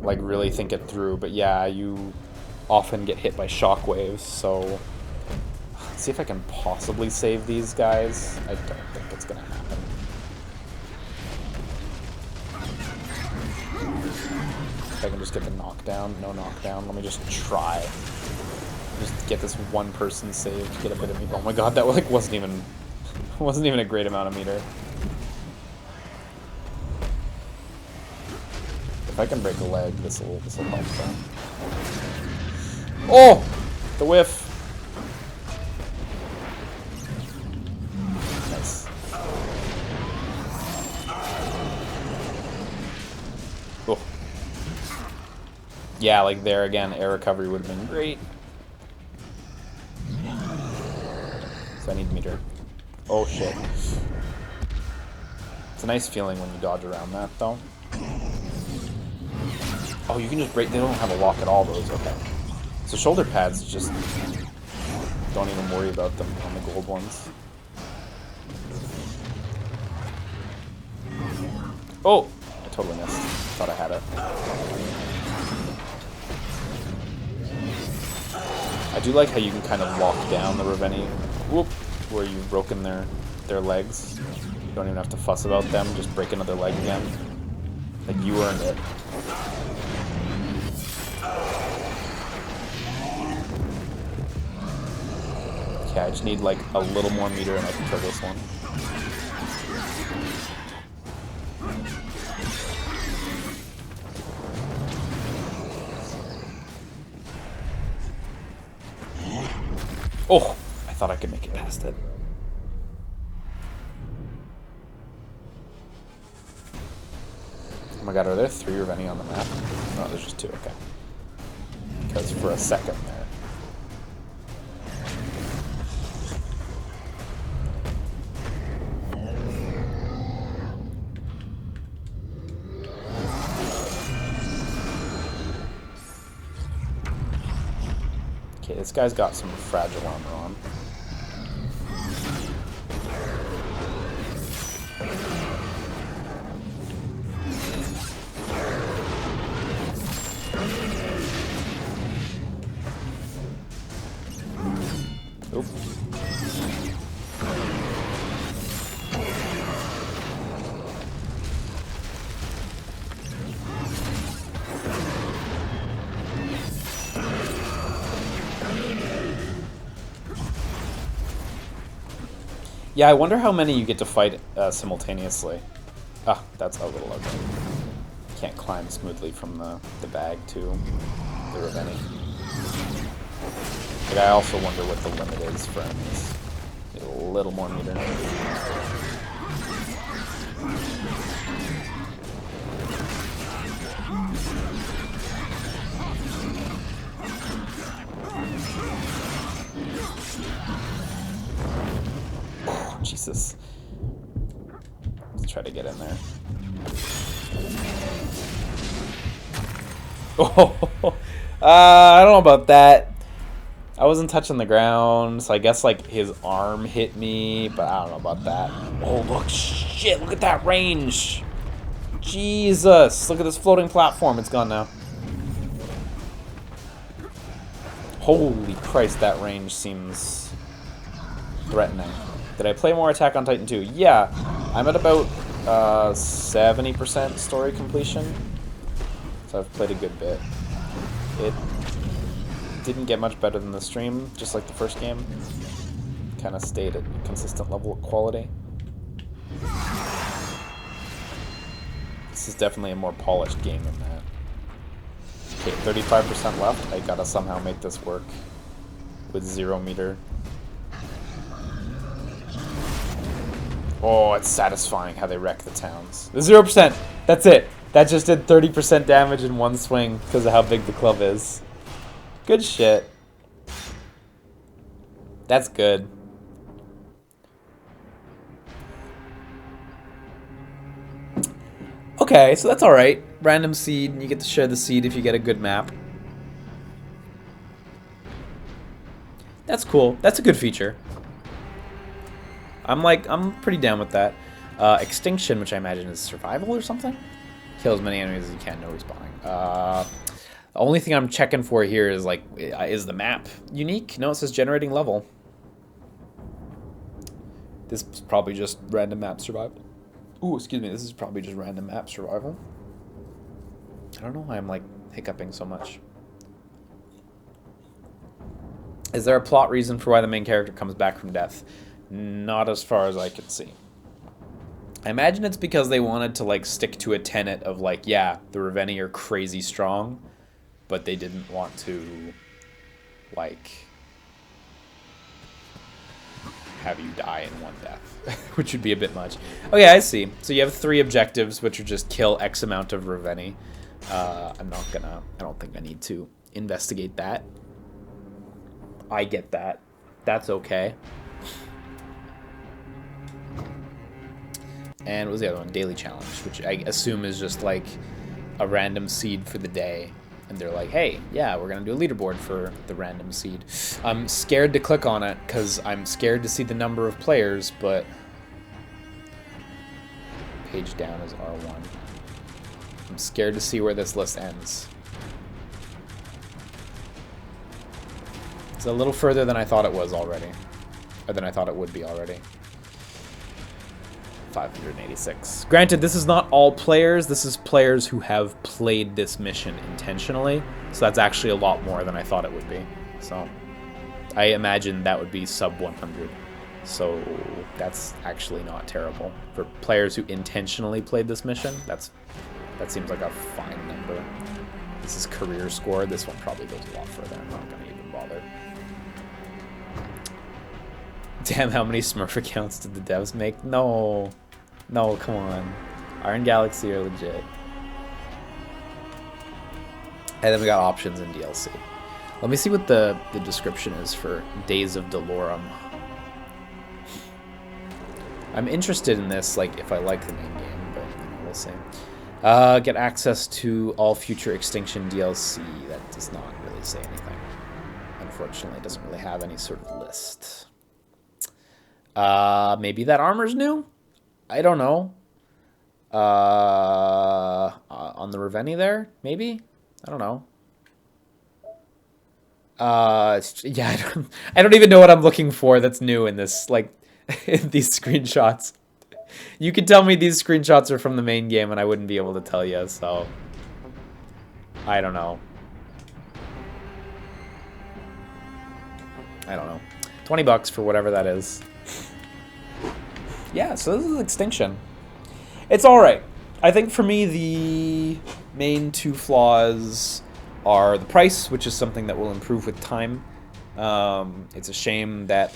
like, really think it through, but yeah, you often get hit by shockwaves, so... Let's see if I can possibly save these guys. I don't think it's gonna happen. If I can just get the knockdown. No knockdown. Let me just try. Just get this one person saved. Get a bit of meter. Oh my god, that like wasn't even a great amount of meter. If I can break a leg, this will help them. Oh, the whiff. Nice. Oh. Yeah, like there again, air recovery would have been great. So I need meter. Oh shit. It's a nice feeling when you dodge around that though. Oh, you can just break, they don't have a lock at all, those, okay. So shoulder pads, just don't even worry about them on the gold ones. Oh! I totally missed. Thought I had it. I do like how you can kind of lock down the Reveni, whoop, where you've broken their legs. You don't even have to fuss about them, just break another leg again. Like, you earned it. Okay, I just need like a little more meter and I can kill this one. Oh, I thought I could make it past it. Oh my god, are there 3 Reveni on the map? No, there's just 2, okay. Because for a second there. Okay, this guy's got some fragile armor on. Oop. Yeah, I wonder how many you get to fight simultaneously. Ah, that's a little ugly. Can't climb smoothly from the bag to the Reveni. But I also wonder what the limit is for enemies. Get a little more meter. Oh, Jesus. Let's try to get in there. Oh, I don't know about that. I wasn't touching the ground, so I guess like his arm hit me, but I don't know about that. Oh, look, shit, look at that range. Jesus, look at this floating platform. It's gone now. Holy Christ, that range seems threatening. Did I play more Attack on Titan 2? Yeah, I'm at about 70% story completion, so I've played a good bit. It didn't get much better than the stream, just like the first game. Kind of stayed at a consistent level of quality. This is definitely a more polished game than that. Okay, 35% left. I gotta somehow make this work with 0 meter. Oh, it's satisfying how they wreck the towns. The 0%! That's it! That just did 30% damage in one swing because of how big the club is. Good shit. That's good. Okay, so that's alright. Random seed, and you get to share the seed if you get a good map. That's cool. That's a good feature. I'm pretty down with that. Extinction, which I imagine is survival or something? Kill as many enemies as you can, no respawning. The only thing I'm checking for here is like, is the map unique? No, it says generating level. This is probably just random map survival. Ooh, excuse me, this is probably just random map survival. I don't know why I'm like hiccuping so much. Is there a plot reason for why the main character comes back from death? Not as far as I can see. I imagine it's because they wanted to like stick to a tenet of like, yeah, the Reveni are crazy strong, but they didn't want to like have you die in one death, which would be a bit much. Oh yeah, I see. So you have 3 objectives, which are just kill X amount of Reveni. I don't think I need to investigate that. I get that. That's okay. And what was the other one? Daily challenge, which I assume is just like a random seed for the day. And they're like, hey, yeah, we're going to do a leaderboard for the random seed. I'm scared to click on it because I'm scared to see the number of players, but page down is R1. I'm scared to see where this list ends. It's a little further than I thought it was already. Or than I thought it would be already. 586. Granted, this is not all players. This is players who have played this mission intentionally. So that's actually a lot more than I thought it would be. So I imagine that would be sub 100. So that's actually not terrible. For players who intentionally played this mission, that seems like a fine number. This is career score. This one probably goes a lot further. I'm not going to even bother. Damn, how many Smurf accounts did the devs make? No. No, come on. Iron Galaxy are legit. And then we got options in DLC. Let me see what the description is for Days of Delorum. I'm interested in this, like, if I like the main game, but we'll see. Get access to all future Extinction DLC. That does not really say anything. Unfortunately, it doesn't really have any sort of list. Maybe that armor's new? I don't know. On the Reveni there? Maybe? I don't know. Yeah, I don't even know what I'm looking for that's new in this, like, in these screenshots. You can tell me these screenshots are from the main game and I wouldn't be able to tell you, so I don't know. I don't know. 20 bucks for whatever that is. Yeah, so this is Extinction. It's alright. I think for me the main 2 flaws are the price, which is something that will improve with time. It's a shame that...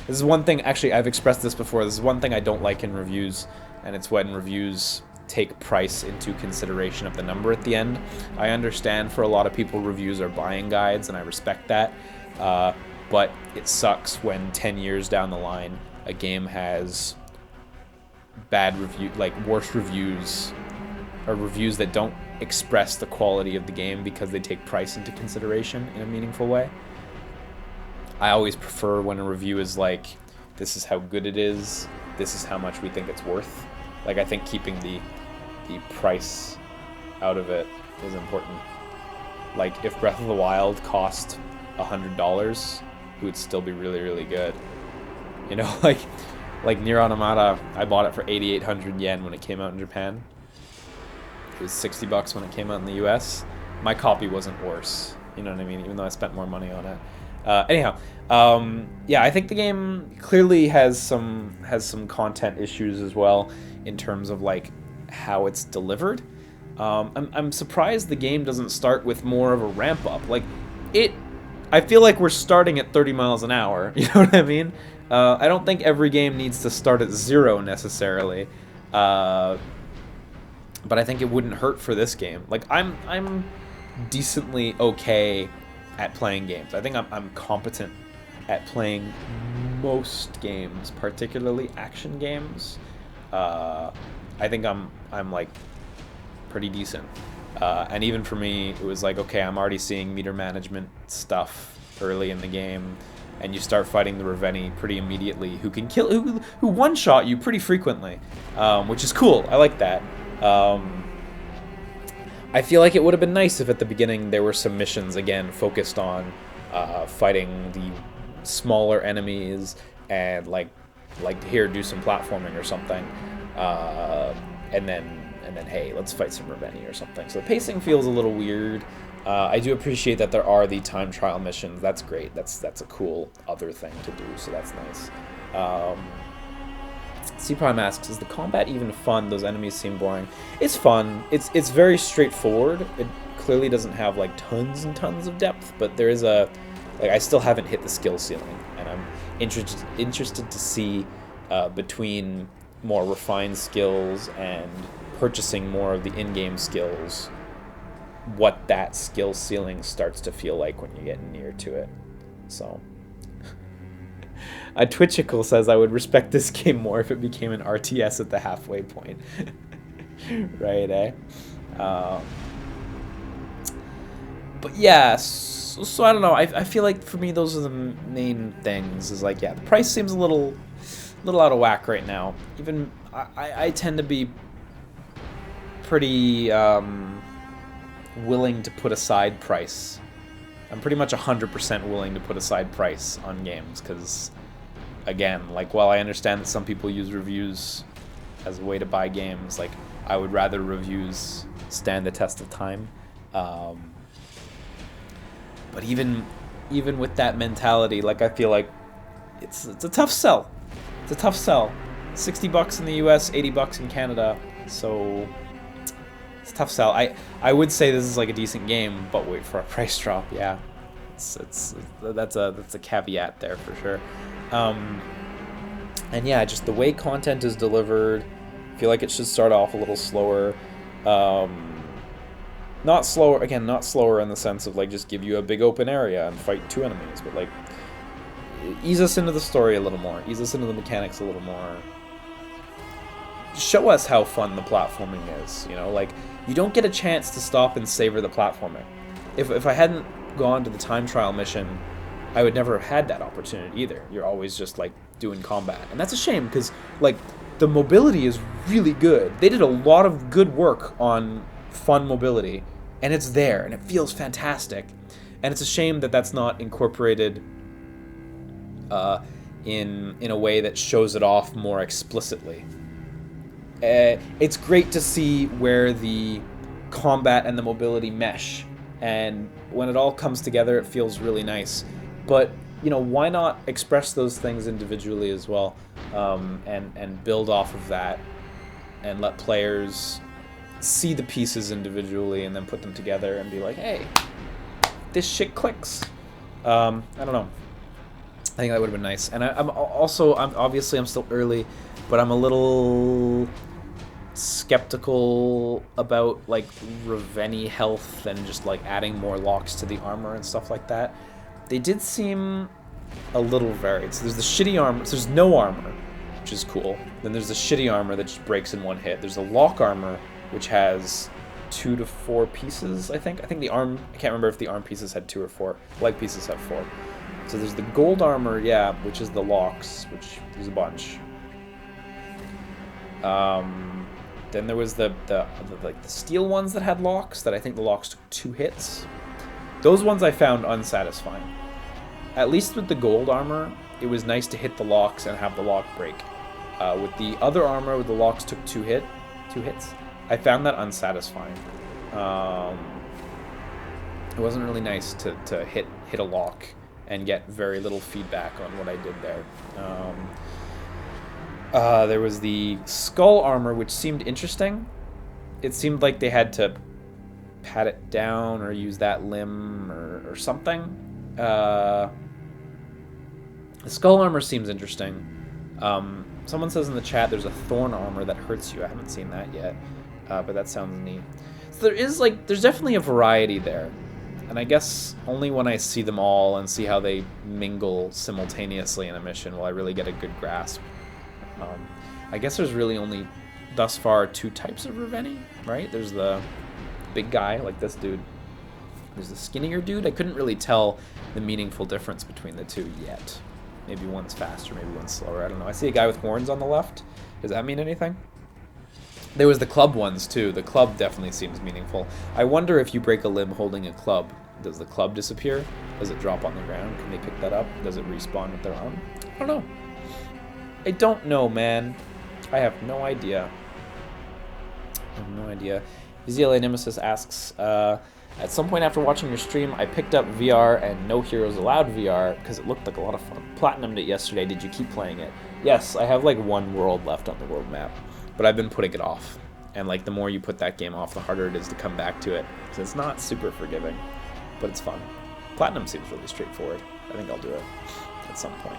This is one thing, actually I've expressed this before, this is one thing I don't like in reviews, and it's when reviews take price into consideration of the number at the end. I understand for a lot of people reviews are buying guides, and I respect that, but it sucks when 10 years down the line a game has bad review, like worse reviews, or reviews that don't express the quality of the game because they take price into consideration in a meaningful way. I always prefer when a review is like, this is how good it is, this is how much we think it's worth. Like, I think keeping the price out of it is important. Like, if Breath of the Wild cost $100, it would still be really, really good. You know, like Nier Automata, I bought it for 8,800 yen when it came out in Japan. It was $60 when it came out in the US. My copy wasn't worse, you know what I mean, even though I spent more money on it. Anyhow, yeah, I think the game clearly has some content issues as well in terms of like how it's delivered. I'm surprised the game doesn't start with more of a ramp up. Like I feel like we're starting at 30 miles an hour. You know what I mean? I don't think every game needs to start at 0 necessarily. But I think it wouldn't hurt for this game. Like I'm decently okay at playing games. I think I'm competent at playing most games, particularly action games. I think I'm like pretty decent. And even for me, it was like, okay, I'm already seeing meter management stuff early in the game, and you start fighting the Reveni pretty immediately, who can kill, who one-shot you pretty frequently, which is cool. I like that. I feel like it would have been nice if at the beginning there were some missions, again, focused on fighting the smaller enemies and like here, do some platforming or something, and then hey, let's fight some Reveni or something. So the pacing feels a little weird. I do appreciate that there are the time trial missions. That's great. That's a cool other thing to do, so that's nice. C Prime asks, is the combat even fun? Those enemies seem boring. It's fun. It's very straightforward. It clearly doesn't have like tons and tons of depth, but there is a like I still haven't hit the skill ceiling, and I'm interested to see between more refined skills and purchasing more of the in-game skills, what that skill ceiling starts to feel like when you get near to it. So a Twitchicle says, I would respect this game more if it became an RTS at the halfway point. Right, eh? But yeah, so I don't know. I feel like for me those are the main things. Is like, yeah, the price seems a little out of whack right now. Even I tend to be pretty willing to put aside price. I'm pretty much 100% willing to put aside price on games, because again, like, while I understand that some people use reviews as a way to buy games, like, I would rather reviews stand the test of time. But even with that mentality, like, I feel like it's a tough sell. It's a tough sell. $60 in the US, $80 in Canada, so it's a tough sell. I would say this is like a decent game, but wait for a price drop. Yeah, that's a caveat there for sure. And yeah, just the way content is delivered, I feel like it should start off a little slower. Not slower in the sense of like just give you a big open area and fight 2 enemies, but like ease us into the story a little more, ease us into the mechanics a little more. Show us how fun the platforming is, you know, like, you don't get a chance to stop and savor the platforming. If I hadn't gone to the time trial mission, I would never have had that opportunity either. You're always just like doing combat, and that's a shame, because like the mobility is really good. They did a lot of good work on fun mobility, and it's there, and it feels fantastic. And it's a shame that that's not incorporated in a way that shows it off more explicitly. It's great to see where the combat and the mobility mesh, and when it all comes together, it feels really nice. But, you know, why not express those things individually as well, and build off of that, and let players see the pieces individually and then put them together and be like, hey, this shit clicks. I don't know. I think that would have been nice. And I'm obviously still early, but I'm a little skeptical about like Reveni health and just like adding more locks to the armor and stuff like that. They did seem a little varied. So there's the shitty armor, so there's no armor, which is cool. Then there's the shitty armor that just breaks in one hit. There's a lock armor, which has 2 to 4 pieces, I think. I think the arm, I can't remember if the arm pieces had 2 or 4. Leg pieces have 4. So there's the gold armor, yeah, which is the locks, which there's a bunch. Then there was the steel ones that had locks, that I think the locks took 2 hits. Those ones I found unsatisfying. At least with the gold armor, it was nice to hit the locks and have the lock break. With the other armor, where the locks took 2 hits, I found that unsatisfying. It wasn't really nice to hit a lock and get very little feedback on what I did there. There was the skull armor, which seemed interesting. It seemed like they had to pat it down or use that limb or something. The skull armor seems interesting. Someone says in the chat there's a thorn armor that hurts you. I haven't seen that yet, but that sounds neat. So there's definitely a variety there. And I guess only when I see them all and see how they mingle simultaneously in a mission will I really get a good grasp. I guess there's really only, thus far, 2 types of Reveni, right? There's the big guy, like this dude. There's the skinnier dude. I couldn't really tell the meaningful difference between the 2 yet. Maybe one's faster, maybe one's slower. I don't know. I see a guy with horns on the left. Does that mean anything? There was the club ones, too. The club definitely seems meaningful. I wonder if you break a limb holding a club, does the club disappear? Does it drop on the ground? Can they pick that up? Does it respawn with their arm? I don't know. I don't know, man. I have no idea. I have no idea. EZLA Nemesis asks, at some point after watching your stream, I picked up VR and No Heroes Allowed VR because it looked like a lot of fun. Platinumed it yesterday. Did you keep playing it? Yes, I have like 1 world left on the world map, but I've been putting it off. And like the more you put that game off, the harder it is to come back to it. So it's not super forgiving, but it's fun. Platinum seems really straightforward. I think I'll do it at some point.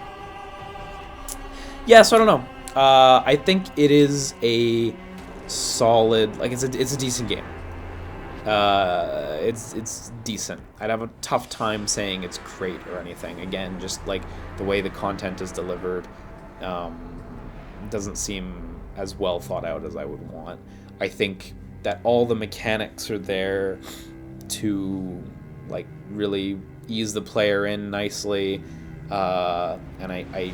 Yeah, so I don't know. I think it is a solid, like it's a decent game. It's decent. I'd have a tough time saying it's great or anything. Again, just like the way the content is delivered doesn't seem as well thought out as I would want. I think that all the mechanics are there to like really ease the player in nicely, and I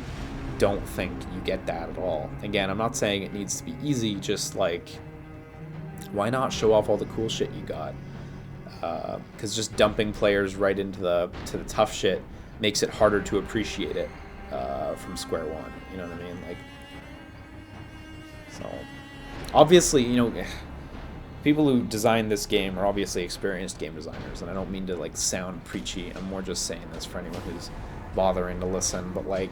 don't think you get that at all. Again, I'm not saying it needs to be easy, just like why not show off all the cool shit you got? Because just dumping players right into the tough shit makes it harder to appreciate it from square one. You know what I mean? Like, so obviously, you know, people who design this game are obviously experienced game designers, and I don't mean to like sound preachy. I'm more just saying this for anyone who's bothering to listen. But like,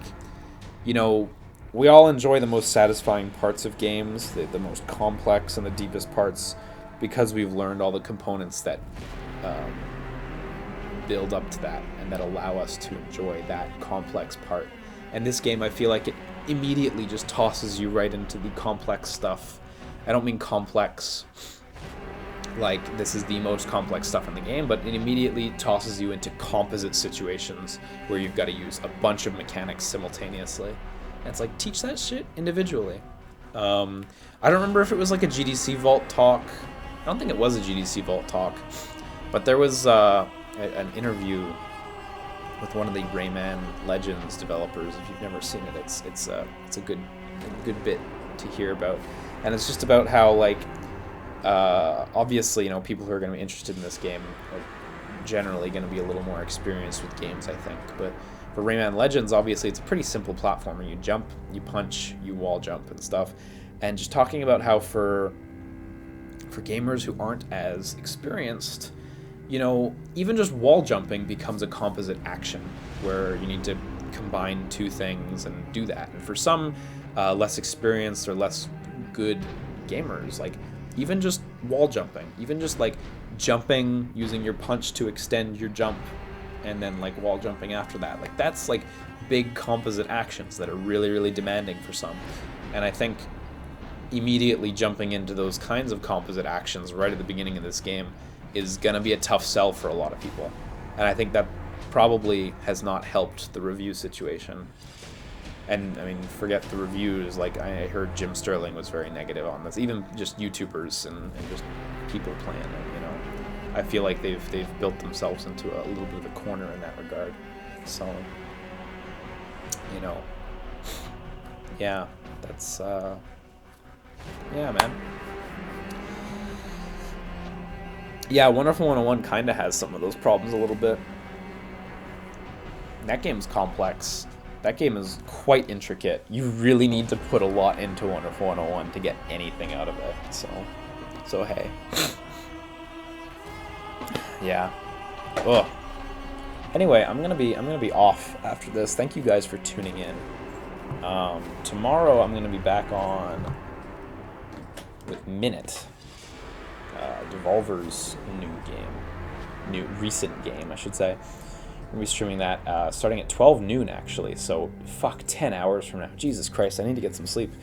you know, we all enjoy the most satisfying parts of games, the most complex and the deepest parts, because we've learned all the components that build up to that and that allow us to enjoy that complex part. And this game, I feel like it immediately just tosses you right into the complex stuff. I don't mean complex like this is the most complex stuff in the game, but it immediately tosses you into composite situations where you've got to use a bunch of mechanics simultaneously. And it's like, teach that shit individually. I don't remember if it was like a GDC Vault talk. I don't think it was a GDC Vault talk, but there was an interview with one of the Rayman Legends developers. If you've never seen it, it's a good bit to hear about, and it's just about how like obviously, you know, people who are going to be interested in this game are generally going to be a little more experienced with games, I think. But for Rayman Legends, obviously, it's a pretty simple platformer. You jump, you punch, you wall jump and stuff. And just talking about how for gamers who aren't as experienced, you know, even just wall jumping becomes a composite action where you need to combine 2 things and do that. And for some less experienced or less good gamers, like even just wall jumping, even just like jumping using your punch to extend your jump and then like wall jumping after that, like that's like big composite actions that are really, really demanding for some. And I think immediately jumping into those kinds of composite actions right at the beginning of this game is gonna be a tough sell for a lot of people. And I think that probably has not helped the review situation. And I mean, forget the reviews, like I heard Jim Sterling was very negative on this, even just YouTubers and just people playing it, you know. I feel like they've built themselves into a little bit of a corner in that regard. So you know, yeah, that's, yeah, man. Yeah, Wonderful 101 kind of has some of those problems a little bit. That game's complex. That game is quite intricate. You really need to put a lot into Wonderful 101 to get anything out of it. So hey. Yeah. Ugh. Anyway, I'm gonna be off after this. Thank you guys for tuning in. Tomorrow I'm gonna be back on with Minute, Devolver's recent game, I should say. We'll be streaming that starting at 12 noon, actually. So, fuck, 10 hours from now. Jesus Christ, I need to get some sleep.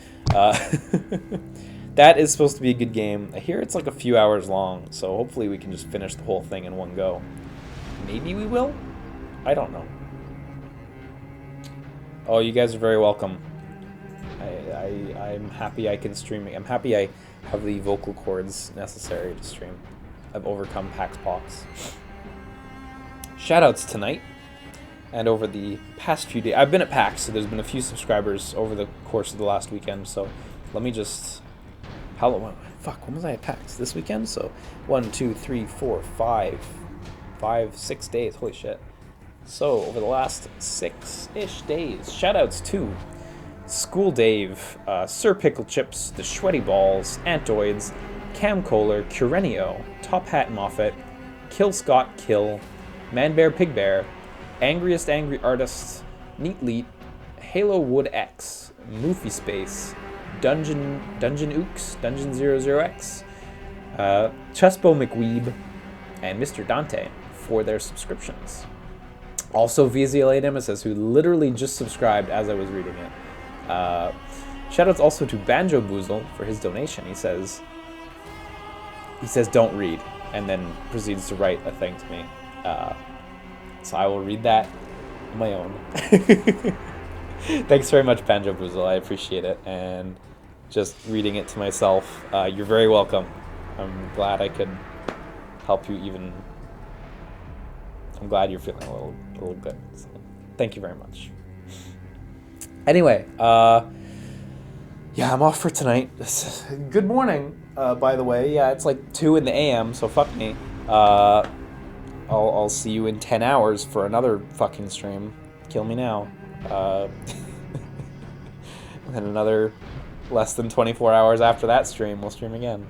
That is supposed to be a good game. I hear it's like a few hours long, so hopefully we can just finish the whole thing in one go. Maybe we will? I don't know. Oh, you guys are very welcome. I'm happy I can stream. I'm happy I have the vocal cords necessary to stream. I've overcome PAX Pox. Shoutouts tonight and over the past few days. I've been at PAX, so there's been a few subscribers over the course of the last weekend. So let me just. When was I at PAX? This weekend? So 1, 2, 3, 4, 5, 6 days. Holy shit. So over the last 6-ish days, shoutouts to School Dave, Sir Pickle Chips, The Sweaty Balls, Antoids, Cam Kohler, Curenio, Top Hat Moffat, Kill Scott Kill, Man Bear Pig Bear, Angriest Angry Artist, Neat Leet, Halo Wood X, Moofy Space, Dungeon Ooks, Dungeon 00X, Chespo McWeeb, and Mr. Dante for their subscriptions. Also VZLA Nemesis, who literally just subscribed as I was reading it. Shoutouts also to Banjo Boozle for his donation. He says don't read, and then proceeds to write a thing to me. So I will read that on my own. Thanks very much, Banjo Boozle. I appreciate it. And just reading it to myself, you're very welcome. I'm glad I could help you even. I'm glad you're feeling a little good. So, thank you very much. Anyway, yeah, I'm off for tonight. Good morning, by the way. Yeah, it's like 2 in the AM, so fuck me. I'll see you in 10 hours for another fucking stream. Kill me now. And another less than 24 hours after that stream, we'll stream again.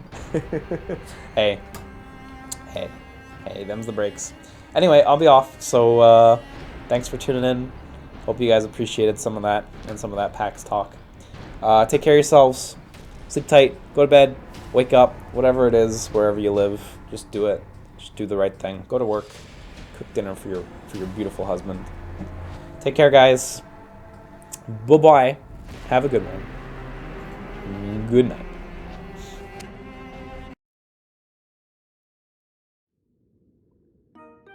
Hey, them's the breaks. Anyway, I'll be off, so thanks for tuning in. Hope you guys appreciated some of that and some of that PAX talk. Take care of yourselves. Sleep tight. Go to bed. Wake up. Whatever it is, wherever you live, just do it. Just do the right thing. Go to work. Cook dinner for your beautiful husband. Take care, guys. Bye-bye. Have a good one. Good night.